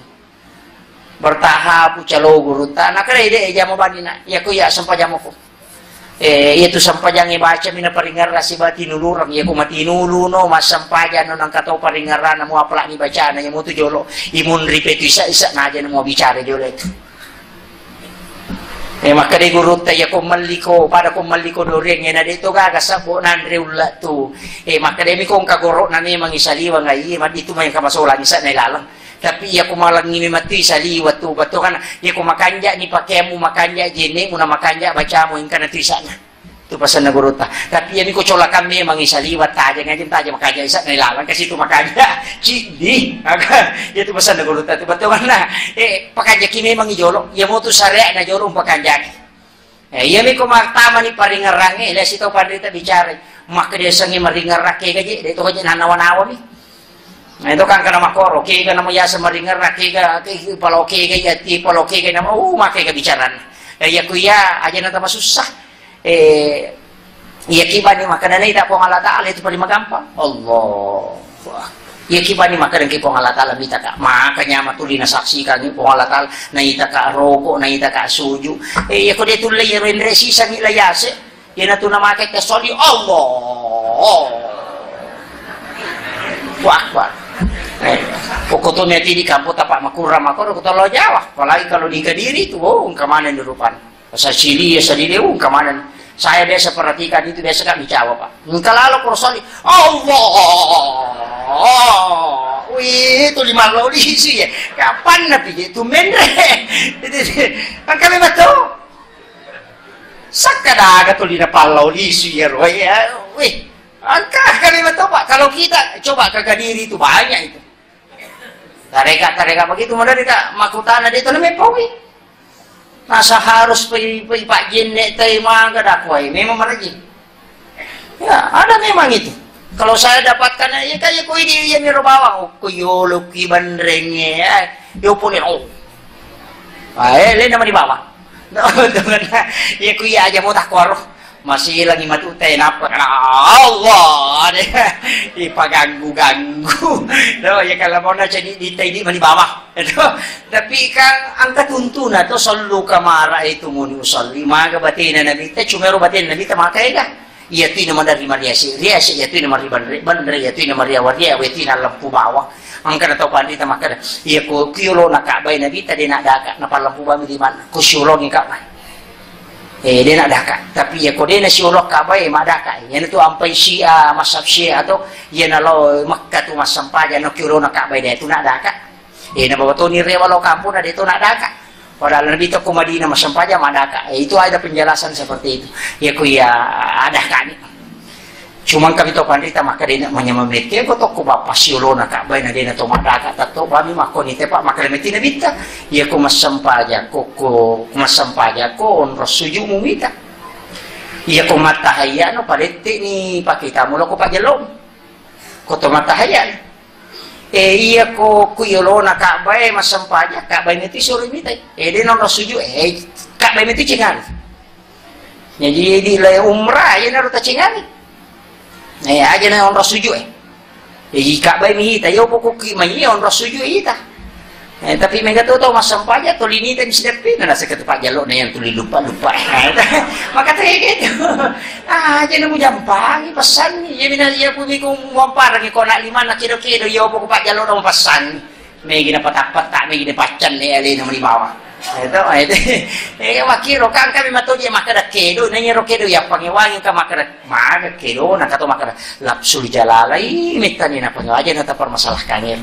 Bertahap ucalo guru ta nakara ide eja mo banina ya ko ya sampajang mo ko. Itu sampajan baca mina paringar si bati nulurang ya ko matinulu no mas sampajan no nang kataw paringaran mo apala ni baca na mo tu jolo imun ripetu isa na aja mo bicara jolo itu. Maka di guru tayo ko maliko para ko maliko doreng na dito gagasabo nan reula tu. Maka demi kong kagoro na ni mangisaliwa ngai dito may kamasolan isa na ilalang. Tapi ya ko malang ni mati saliwa tu bato kan ya ko makanja ni pakemu makanja jene muna makanja baca mo ingkana tu isa na. Tu pasan na guru ta. Tapi ya mi ko cola kami mangisaliwa taja ngajin taja makanja isa na ilalang kasi tu makanja cidi. Maka ya tu pasan na guru ta tu bato kan na pakanja kimi mangijolo ya mo tu sare na jolo pakanja. Ya mi ko martama ni paringarange la sito pandita bicara maka dia sangi maringarake gaji dito gaji nanawa-nawa mi. Nah itu kan karena makoro, kaya ka naman yasa maringarak, kaya paloke kaya ti paloke kaya naman, makai ka bicaran. Ya kuya aja na masusah. Ya kiba ni makanan ita po Allah Ta'ala itu paling magampang. Allah. Ya kiba ni makanan kay po Allah Ta'ala bita ka. Makanya matuli na saksi ka ni po Allah Ta'ala na ita ka roko, na ita ka suju. Ya ko dito lay rin resisa ni layase. Yan na ito na makai ka soli Allah. Wah. Pokoknya nanti di kampung tapak makuram makor kita lo Jawa. Apalagi kalau di Kediri itu, kemana di rupan? Pasal Cili ya sendiri, kemana? Saya biasa perhatikan itu biasa kami Jawa pak. Kalau kurosoli, Allah, wih itu 5 lolisi ya. Kapan nabi itu mendre? Kan kami betul. Sakada tuh di napal lolisi ya, wih. Angka kami betul pak. Kalau kita coba ke Kediri itu banyak itu. Tareka begitu mana dia makutana dia itu namanya pawi. Masa harus pak jenek terima ke dakwai memang mereka. Ya ada memang itu. Kalau saya dapatkan ya kayak kau ini yang miro bawang, kuyolo kibandrengnya, yo punya lain nama di bawah. Dengan ya kuya aja mau takwaro. Masih lagi matutay napa Allah ipaganggu-ganggu ya kalau mau na jadi di bawah tapi kan angka tuntuna to sallu kamara itu muni usalli maga batina nabi ta cumero batina nabi ta makai ka iya tu nama dari Maria si ya tu nama riban ya tu nama Maria waria wetina lampu bawah angka na to pandita maka iya ko kiyolo nakabay nabi ta din nadaka na palampu ba di man ko syulo ni ka dia nak daka tapi ya kode na siolok kabay madaka yan itu ampai Syiah masab Syiah atau yan alo Makkah tu masampaja no kiro na kabay dia tu nak daka na bawa to ni rewa lo kampung na dito nak daka padahal nabi to ko Madinah masampaja madaka itu ada penjelasan seperti itu ya ku ya ada kan cuma kami to pandita maka dia nak menyamamete ko to ko bapak siolo na kabay na dia na to madaka tato bami makoni te pak maka lemeti na bita ya ko masampaja ko masampaja ko on rasuju mumita iya ko matahaya no palete ni pakita mo ko pajalom ko to matahaya iya ko kuyolo na kabay masampaja kabay niti suru mita dia no rasuju kabay niti cingan jadi di lay umrah ya na ruta cingani aja na on rasuju kabay mi hita yo pokok mai on rasuju hita tapi mereka tahu masampaja to linita ni sidapin na sa katupak jalo na yan tuli lupa maka tayo gitu aja na mo jampang pasan ya mina ya pumi kong wampar ko na 5 na kilo yo pokok pak jalo na pasan may ginapatak-patak may ginapacan ni ali na malibawa itu makiro kan kami matuji makada kedo nanya rokedo ya pangewangi ka makada maga kedo na kato makada lapsul jalalai mitani na pangewaja na tapar masalah kangir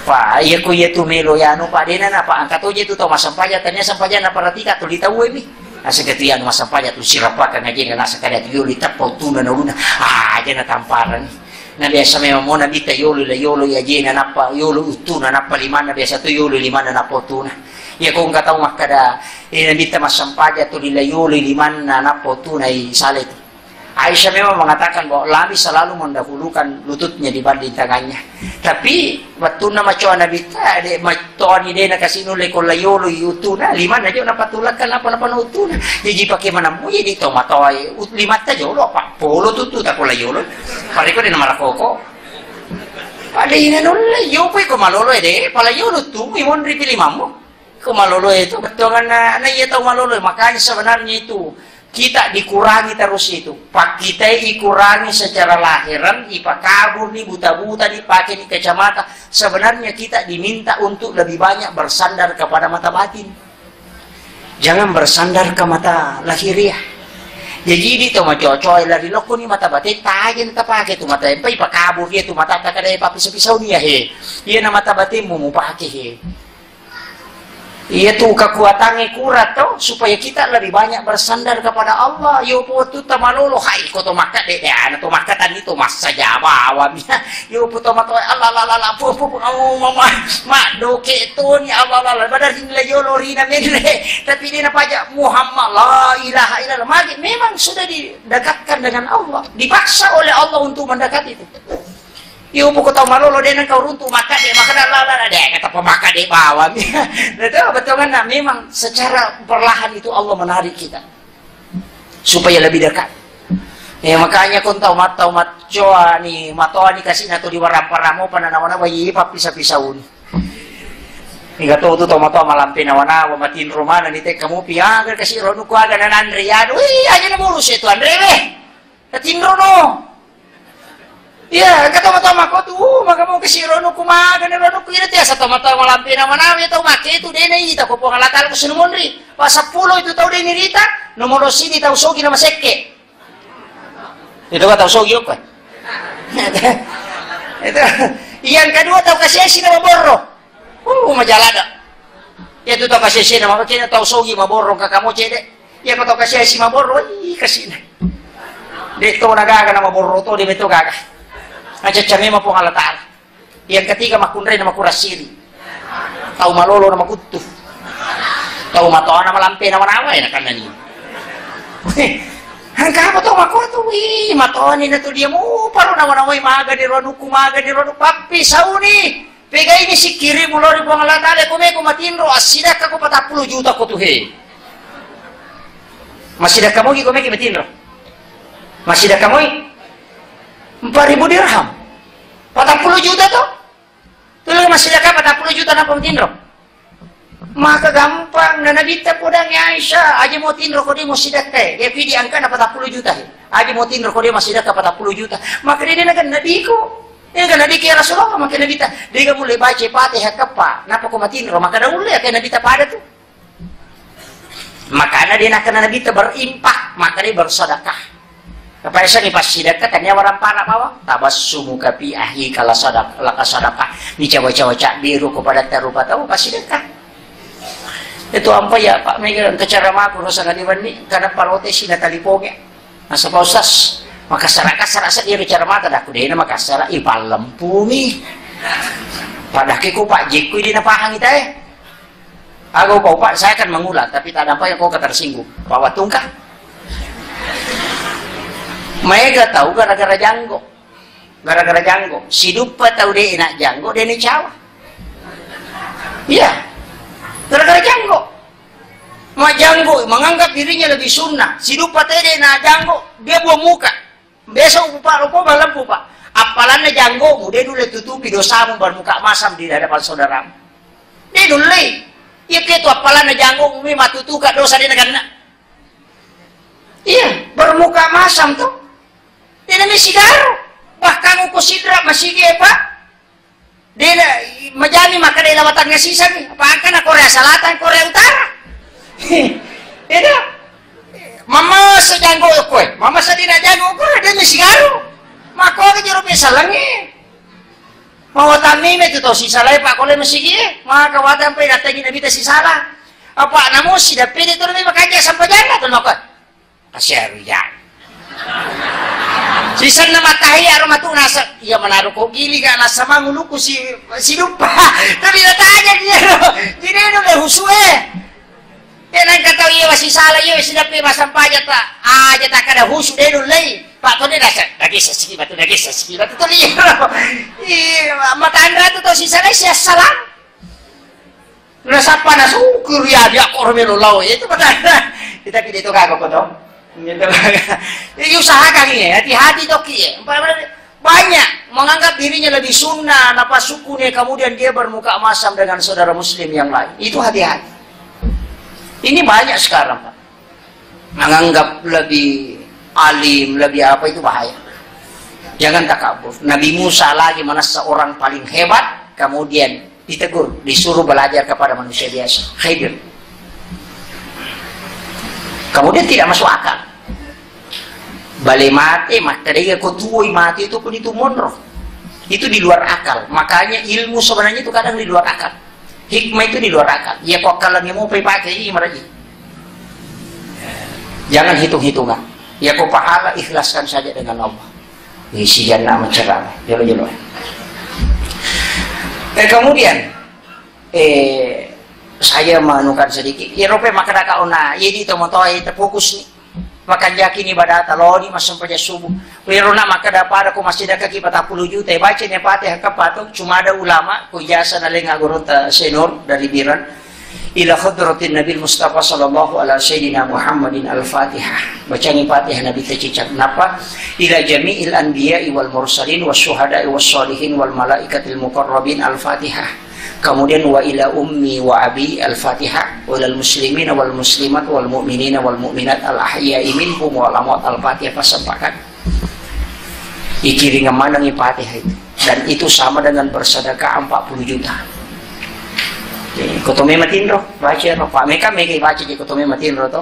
pa iya ko yetu melo yano pa dena na pa angkato je tu to masampaja tanya sampaja na paratika to litawe mi asa ketian masampaja tu sirapaka ngaji na nasa kada tu yoli tapau tuna na una aja na tamparan na biasa memang mo na bita yolo ya jena napa yolo utuna napa 5 na biasa tu yolo 5 na napa tuna ya kung kataw makada nabita masampaja to lilayuli 5 na napotunay salit. Aisyah memang mengatakan bahwa Nabi selalu mendahulukan lututnya dibanding tangannya. Tapi waktu nama cowok Nabi tadi macam ni dia nak kasih nulai kolayolo yutuna 5 aja nak patulakan apa utuna. Jadi pakai mana mu jadi tomatoi 5 aja lo apa polo tutu tak kolayolo. Hari ko din marakoko. Ada ini nulai yo pa ko malolo deh. Palayolo tu imon ripili mamu. Ko malolo itu betul kan na iya tahu malolo makanya sebenarnya itu kita dikurangi terus itu. Pak kita dikurangi secara lahiran, ipa kabur nih buta-buta dipakai di kacamata. Sebenarnya kita diminta untuk lebih banyak bersandar kepada mata batin. Jangan bersandar ke mata lahiriah. Jadi itu mah cocok lari loko nih mata batin tagen tak pakai tuh mata empai ipa kabur dia tuh mata tak ada ipa pisau-pisau nih ya he. Iya na mata batin mau pakai he. Iya tuh kekuatannya kurat tuh supaya kita lebih banyak bersandar kepada Allah. Yo putu tamalolo hai ko to makat de ana to makatan itu mas saja awamnya. Yo putu mato Allah pu mama mak doke itu ni Allah badar hinla yo lorina menle tapi dia pajak Muhammad la ilaha illallah. Maka memang sudah didekatkan dengan Allah, dipaksa oleh Allah untuk mendekat itu. Yo pokok tau malolo dia kau runtuh maka dia makan ala deh kata pemaka dia bawa. Betul kan? Nah, memang secara perlahan itu Allah menarik kita supaya lebih dekat. Ya makanya kau tahu coa nih matoa dikasih nato di waramparamo pananawana bayi papisa-pisaun. Hingga tahu tuh tomato malampi nawana matin rumah nanti kamu piagar kasih ronu kuaga dan Andre ya. Wih aja mulus itu Andre weh. Katin rono. Ya, kata mata tuh, maka mau ke sirono kumaga ni rono kuirat ya satu mata malampi na manawi tau make itu dene ita ko pangalatal ko sinumondri. Pa 10 itu tau dene rita, nomor sini tau sogi na maseke. Itu ka tau sogi ko. Itu. Yang kedua tau kasih na maborro. Majalada. Itu tau kasih na makina tau sogi maborro ka kamo cede. Yang tau kasih maborro, kasih na. Dito nagaga na maborro to di beto gaga. Aja cami po ngalataan. Yang ketiga makunray na makurasiri. Tau malolo na makutuh. Tau matoa na malampi na manaway na kanan niyo. Hanggang mo tau makutuh. Matoa ni na to dia mo. Paro na manaway maga di rono papi sauni. Pegay ni si kiri mo lori po ngalatale. Kume ko matinro asidak ako 40 juta ko tuhe. Masidak kamoy kume ki matinro. Masidak kamoy 4.000 dirham 40 juta tuh tulang masih dekat 40 juta na pemtindro maka gampang na nabita po dang Aisyah aja mau tindro ko di mo sidakay ya pidi angka na 40 juta aja mau tindro ko di masih dekat 40 juta maka dia nagan nabiko ya kan nabi kaya Rasulullah maka nabita dia mulai baca Fatihah kepa napa ko matindro maka dah mulai kaya nabita pada tuh maka dia nak nabita berimpak maka dia bersedekah. Kepada saya ni pasti dekat tanya orang para bawa tabassumu kapi ahi kala sadaqah laka sadaqah ni cawa-cawa biru kepada terupa tahu pasti dekat itu apa ya Pak Megan kecara maku rasa kadiwan ni karena parote sina talipoge asa pausas maka sarasa dia cara mata dah kude na makasara ipalam pumi padake ko Pak Jekku di napahang ita aku Pak saya akan mengulat tapi tak ada apa yang kau ketersinggung bawa tungkah Mega tahu gara-gara janggo. Sidup pa tahu dia enak janggo, dia ni cawa. Iya, gara-gara janggo. Ma janggo menganggap dirinya lebih sunnah. Sidup pa tahu dia enak janggo, dia buang muka. Besok lupa malam lupa. Apalannya janggo, dia dulu tutupi dosamu bermuka masam di hadapan saudaramu. Dia dulu, iya ketu apalannya janggo, umi matutuka dosa dia negara. Iya, bermuka masam tuh. Dia masih garo, bahkan uko sidra masih dia Pak. Dia majani maka dia lawatan ngasisa nih. Apaan na Korea Selatan, Korea Utara. Dia mama sejanggo ko, mama sa dinajanggo ko, dia masih garo. Mako ka jero pesalangi. Mawatan ni itu to si salay Pak kole masih dia. Maka watan pa datangin na bita si sala. Apa namo si dapit itu lebih makanya sampai jangan tuh makot. Kasyaruyan. Sisan na matahi araw matunasa iya menaruh ko gili ka nasa manguluko si lupa tapi natanya dia jadi no le husue ya nang kataw iya si sala iya sinapi masampaya ta aja ta kada husu de no lay Pak to ni nasa lagi sesiki batu to iya matandra to si sala siya salam nasa panas ukur ya dia kormelo law itu matandra kita pide to kago ko to ini usahakan ini, hati-hati doki. Banyak menganggap dirinya lebih sunnah, napa sukunya, kemudian dia bermuka masam dengan saudara muslim yang lain. Itu hati-hati. Ini banyak sekarang Pak. menganggap lebih alim, lebih apa, itu bahaya. Jangan takabur. Nabi Musa lagi mana seorang paling hebat, kemudian ditegur, disuruh belajar kepada manusia biasa. Khidir. Kemudian tidak masuk akal. Balik mati, maka dia kutuai mati itu pun itu monroh. Itu di luar akal. Makanya ilmu sebenarnya itu kadang di luar akal. Hikmah itu di luar akal. Ya kok kalau mau pakai ini marah. Jangan hitung-hitungan. Ya kok pahala ikhlaskan saja dengan Allah. Isi jannah mencerah. Jelo-jelo. Kemudian saya menukan sedikit. Ya rope makada kauna. Jadi teman-teman terfokus nih. Makan yakin ibadah taloni masuk pada subuh. Wirona makada pada ko masih ada kaki 40 juta. Baca nih Fatihah kepatung. Cuma ada ulama ko jasa na lenga gurun senor dari Biran. Ila khadratin Nabi Mustafa sallallahu alaihi sayyidina Muhammadin al-Fatihah. Baca nih Fatihah Nabi tercicak. Kenapa? Ila jami'il anbiya'i wal mursalin was syuhada'i was sholihin wal malaikatil muqarrabin al-Fatihah. Kemudian wa ila ummi wa abi al-Fatihah wa ilal muslimin wal muslimat wal mu'minin wal mu'minat al-ahya'i minhum wal amwat al-Fatihah. Pasampakan ikiring mandang Fatihah itu, dan itu sama dengan bersedekah 40 juta. Kotome matindro baca no Pak Meka baca di kotome matindro to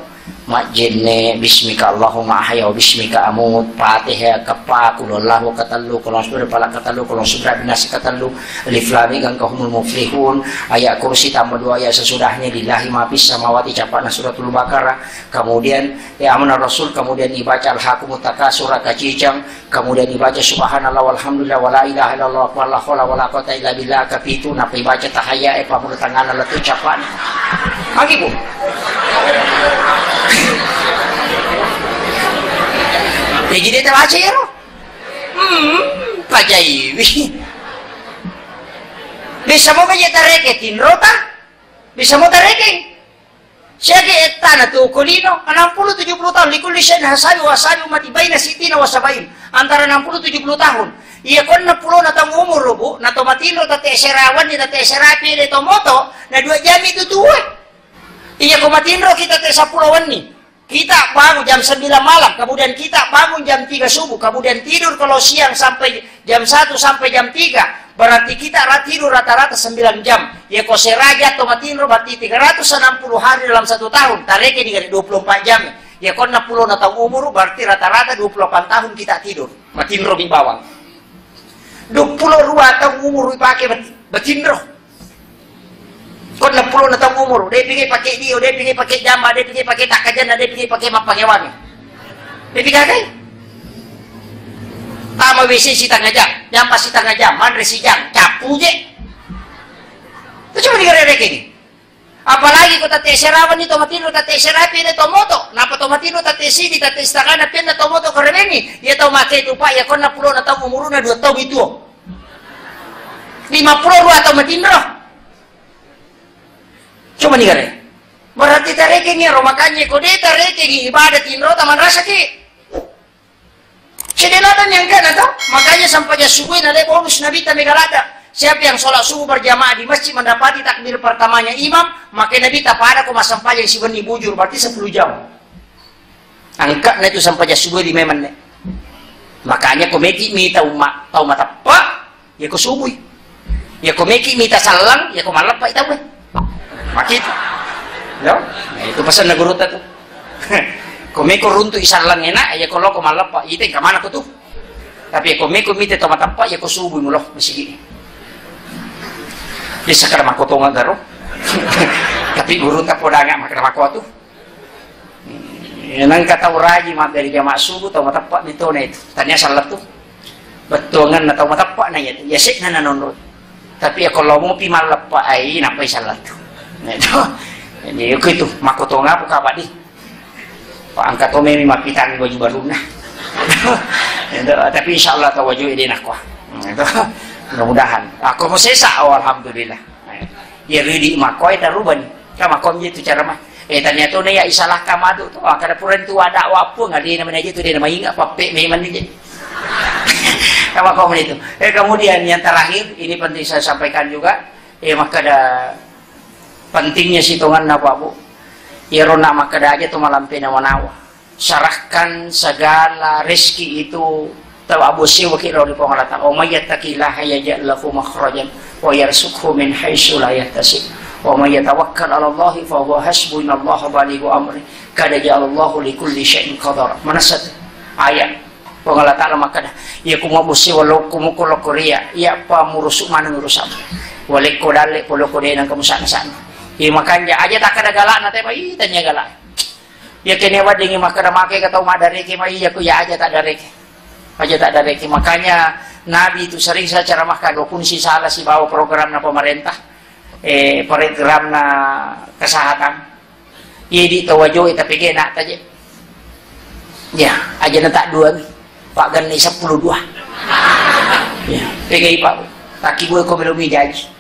majenne bismika Allahumma ahya wa bismika amut Fatihah kapa kulullahu katallu kulon sudah pala katallu kulon sudah binas katallu alif lam mim kahumul muflihun ayat kursi tambah 2 ayat sesudahnya lillahi ma fis samawati capana suratul baqarah. Kemudian ya amanah rasul, kemudian dibaca al-hakumut takasur kacicang, kemudian dibaca subhanallah walhamdulillah wala ilaha illallah wala haula wala quwata illa billah kapitu napi baca tahaya pamur tangan lalu ucapan lagi bu. Ya jadi terbaca ya roh. Pajaiwi. Bisa mau kayak tareketin rota? Bisa mau tarekin? Siapa etana tu kulino 60-70 tahun likulli syai'in hasabi wa sabi mati baina sitina wa sabain, antara 60-70 tahun. Iya kon na pulo na tang umur bu, na tomatino tate serawan ni tate serapi de tomoto na 2 jam itu tuwe. Iya komatindro kita te 10 nih. Kita bangun jam 9 malam, kemudian kita bangun jam 3 subuh, kemudian tidur kalau siang sampai jam 1 sampai jam 3. Berarti kita tidur rata-rata 9 jam. Ya kok seraja tomatindro berarti 360 hari dalam 1 tahun. Tareke di 24 jam. Ya kok 60 tahun umur berarti rata-rata 28 tahun kita tidur. Matindro di bawah. 22 tahun umur dipakai batindro. Kau 60 tahun umur, dia pergi pakai dia pergi pakai jamba, dia pergi pakai takajana, dia pergi pakai mapangewan. Dia pergi kagai. Tama WC si tengah jam pas si tengah jam, mandre si jam, capu je. Itu cuma digere-gere ini. Apalagi kau tate serawan itu tomatino tate serapi de tomoto, napa tomatino tate sidi tate stakana penda tomoto koreni, dia tahu mate itu pak ya kau 60 tahun umurnya 2 tahun itu. 52 tahun matindro. Cuma nih kare, berarti tareknya romakannya kode tareknya ibadat indro taman rasa ki. Sedelatan yang kan atau makanya sampai subuh nade bonus nabi tamegalada. Siapa yang sholat subuh berjamaah di masjid mendapati takbir pertamanya imam, maka nabi tak pada kok sampai si beni bujur berarti 10 jam. Angkat na itu sampai subuh di meman. Makanya komeki mita umat tahu mata pak, ya ko subuh. Ya komeki mita salang, ya ko malap pak itaw. Makit, no? Itu pesan na guru tuh. Komeko runtu isang lang enak, ya kalau ko malapa, iting kamana ko tuh. Tapi komeko mite to matapa, ya ko subuh mulo, masigi. Bisa kada makoto nga garo. Tapi guru ta po danga makramako tuh. Nang kataw raji mat dari jamaah subuh to matapa dito na ito. Tanya salat tuh. Betungan na to matapa na yan. Yasik na nanonood. Tapi kalau mo pi malapa ay napay salat tuh. Itu, jadi itu makoto nga po kapadi. Paangkat ko may mapitan waju baru na. Tapi insya Allah tawaju idin ako. Itu mudah-mudahan. Ako mo sesa, alhamdulillah. Ya ridi makoy taruban. Kamakom itu cara mah. Ternyata na ya isalah kamado to. Kada puran tu ada wapo ngali naman aja tu dia nama ingat pape memang dia. Kamakom itu. Kemudian yang terakhir ini penting saya sampaikan juga. Maka ada pentingnya situngan apa bu? Irona makada aja tu malam pinawanawa. Sarahkan segala rezeki itu tawabusi wakil dari pengalatan. O may yattaqillaha yaj'al lahu makhrajan wa yarzuqhu min haitsu la yahtasib. Wa may yatawakkal 'ala Allah fa huwa hasbuhu innallaha balighu amri. Kada ja'alallahu likulli syai'in qadara. Manasat ayat pengalatan makada. Ya kumabusi walau kumukul Korea. Ya pa murusuk mana ngurusam. Walik kodale polo kode nang kamusan-san. Ya makanya aja tak ada galak nanti bayi tanya galak. Ya kene wading makada make kata umat dari ke mai ya ku ya aja tak dari. Aja tak dari. Makanya Nabi itu sering saya ceramahkan walaupun si salah si bawa program na pemerintah program na kesehatan. Ya di tawajo tapi ke nak taje. Ya aja na tak dua Pak Gani 10 dua. Ya pegai Pak. Taki gue ko belum jaji.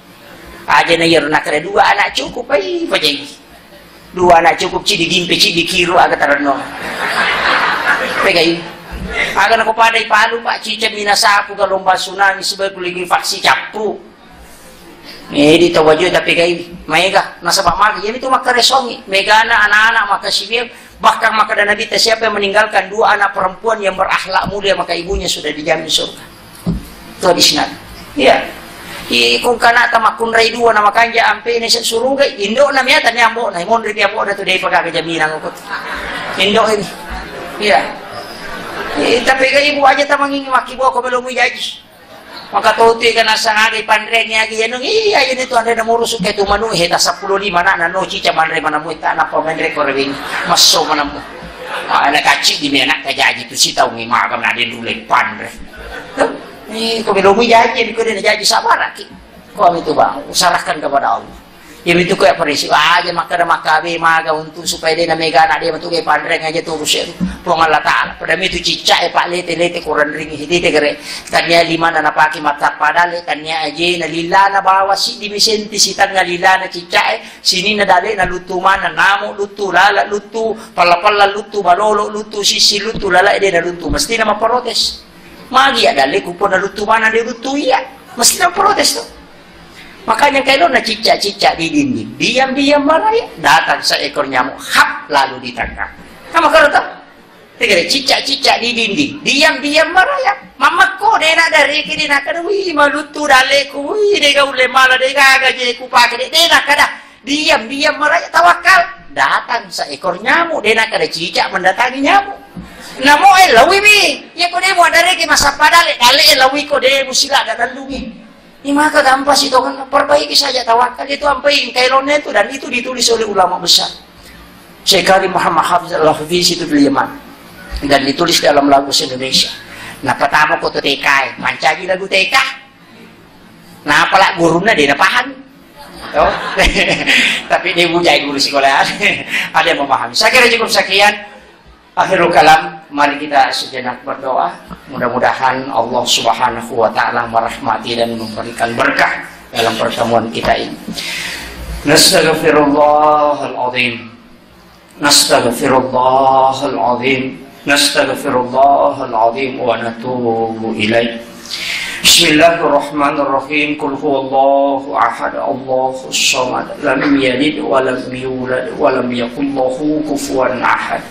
Aja na yaro nak ada 2 anak cukup ai pajai 2 anak cukup cidi gimpe cidi kiru agak tarano pegai agak nak padai palu Pak cica minasapu ka lomba tsunami sebagai lagi vaksi capu di tawajo tapi pegai mega nasa Pak Magi jadi tu maka resongi mega anak-anak maka sibir bahkan maka dan Nabi siapa yang meninggalkan 2 anak perempuan yang berakhlak mulia maka ibunya sudah dijamin surga itu di sini ya kung kana tamakun ray 2 na makanja ampe ni sa surugay indo na miya tanya mo na mon ri mo na today pagkakajaminan ko indo ini iya tapi kay ibu aja tamangingi makibo ko belum jaji maka tuti kana sa ngagi pandre niya gi yanong iya yun ito ande na murusuk kay tumanu heta 15 na no chicha manre manamu ita na pa manre ko ring maso manamu ana kaci di anak kajaji tu sitaw ngi magam na din dulay pandre kau belum jaji, kau dah jaji sabar lagi. Kau itu bang, serahkan kepada Allah. Yang itu kau perisi aja makada makabe maga untuk supaya dia namega anak dia betul kayak pandreng aja tuh rusuk. Puang Allah Taala. Pada itu cicak Pak lete kurang ringi hiti tegere. Tanya 5 na paki mata padale tanya aja na lila na bawa si di misenti si tanga lila na cicak sini na dale na lutu mana namu lutu lala lutu pala lutu balolo lutu sisi lutu lala dia na lutu mesti nama protes. Magi ada kupon na lutu mana dia lutu iya mesti na protes tuh. Makanya kalau na cicak-cicak di dinding diam-diam marah datang seekor nyamuk hap lalu ditangkap. Kamu kalau tahu tegak cicak-cicak di dinding diam-diam marah mamaku dia nak dari kini nak kada wih malutu daleku wih dia gaule malah dia gaga je ku pakai dia nak kada diam-diam marah tawakal datang seekor nyamuk dia nak kada cicak mendatangi nyamuk. Namo lawi mi ya ko demo dari ke masa padale dale lawi ko de musila dan lungi ini maka gampang itu kan perbaiki saja tawakal itu sampai kailonnya itu dan itu ditulis oleh ulama besar Syekh Karim Muhammad Hafiz Al-Hafiz itu di Yaman dan ditulis dalam lagu Indonesia. Nah pertama ko to TK mancagi lagu TK nah apalagi guruna dia paham oh. Tapi dia bujai guru sekolah ada yang memahami. Saya kira cukup sekian. Akhirul kalam, mari kita sejenak berdoa. Mudah-mudahan Allah Subhanahu wa Ta'ala merahmati dan memberikan berkah dalam pertemuan kita ini. Nastaghfirullahaladzim. Nastaghfirullahaladzim. Nastaghfirullahaladzim wa natubu ilaih. Bismillahirrahmanirrahim. Qul huwallahu ahad, Allahus samad, lam yalid wa lam yulad wa lam yakul lahu kufuwan ahad.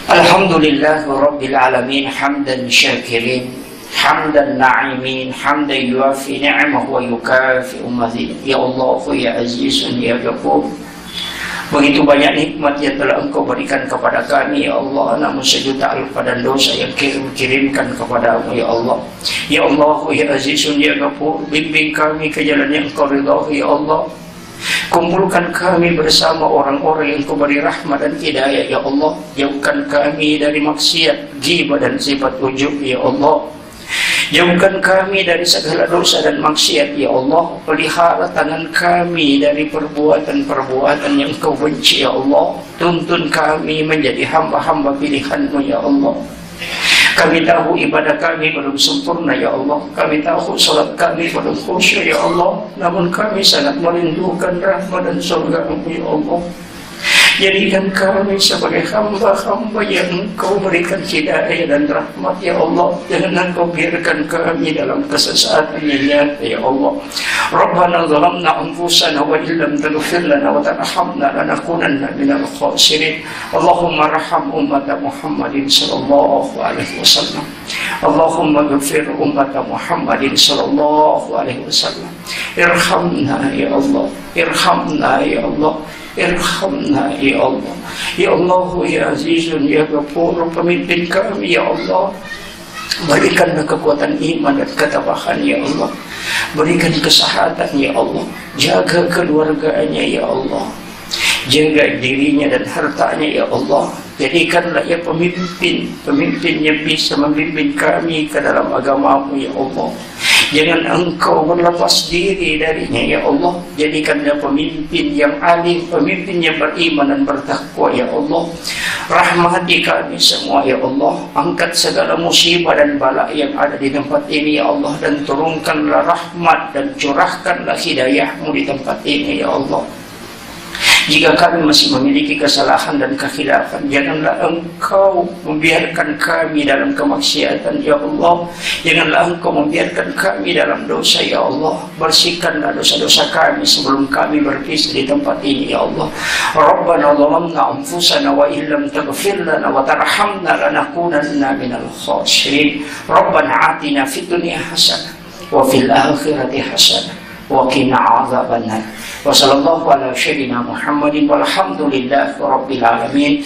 Alhamdulillah Rabbil Alamin hamdan syakirin hamdan na'imin hamdan yuafi ni'amahu wa yukafi mazid. Ya Allah ya Azizun ya Ghafur, begitu banyak nikmat yang telah Engkau berikan kepada kami ya Allah, namun sejuta alfa dan dosa yang kirimkan kepadamu ya Allah. Ya Allah ya Azizun ya Ghafur, bimbing kami ke jalan yang Engkau ridhai ya Allah. Kumpulkan kami bersama orang-orang yang Kau beri rahmat dan hidayah ya Allah. Jauhkan kami dari maksiat, ghibah dan sifat ujub ya Allah. Jauhkan kami dari segala dosa dan maksiat ya Allah. Pelihara tangan kami dari perbuatan-perbuatan yang Kau benci ya Allah. Tuntun kami menjadi hamba-hamba pilihan-Mu ya Allah. Kami tahu ibadah kami belum sempurna ya Allah. Kami tahu salat kami belum khusyuk ya Allah. Namun kami sangat merindukan rahmat dan surga-Mu ya Allah. Jadikan kami sebagai hamba-hamba yang Engkau berikan hidayah dan rahmat ya Allah. Jangan Engkau biarkan kami dalam kesesatan yang nyata ya Allah. Rabbana zalamna anfusana wa illam taghfir lana wa tarhamna lanakunanna minal khasirin. Allahumma arham ummat Muhammadin sallallahu alaihi wasallam. Allahumma ghfir ummat Muhammadin sallallahu alaihi wasallam. Irhamna ya Allah. Irhamna ya Allah. Irhamna ya Allah. Ya Allah ya Azizun ya Ghafur, pemimpin kami ya Allah, berikanlah kekuatan iman dan ketabahan ya Allah. Berikan kesehatan ya Allah. Jaga keluarganya ya Allah. Jaga dirinya dan hartanya ya Allah. Jadikanlah ya pemimpin yang bisa membimbing kami ke dalam agama-Mu ya Allah. Jangan Engkau berlepas diri darinya ya Allah. Jadikanlah pemimpin yang alim, pemimpin yang beriman dan bertakwa ya Allah. Rahmati kami semua ya Allah. Angkat segala musibah dan bala yang ada di tempat ini ya Allah, dan turunkanlah rahmat dan curahkanlah hidayah-Mu di tempat ini ya Allah. Jika kami masih memiliki kesalahan dan kekhilafan, janganlah Engkau membiarkan kami dalam kemaksiatan ya Allah. Janganlah Engkau membiarkan kami dalam dosa ya Allah. Bersihkanlah dosa-dosa kami sebelum kami berpisah di tempat ini ya Allah. Rabbana zalamna anfusana wa illam taghfir lana wa tarhamna lanakunanna minal khasirin. Rabbana atina fid dunya hasanah wa fil akhirati hasanah wa qina adzabannar. Wa sallallahu ala sayyidina Muhammadin walhamdulillahi rabbil alamin.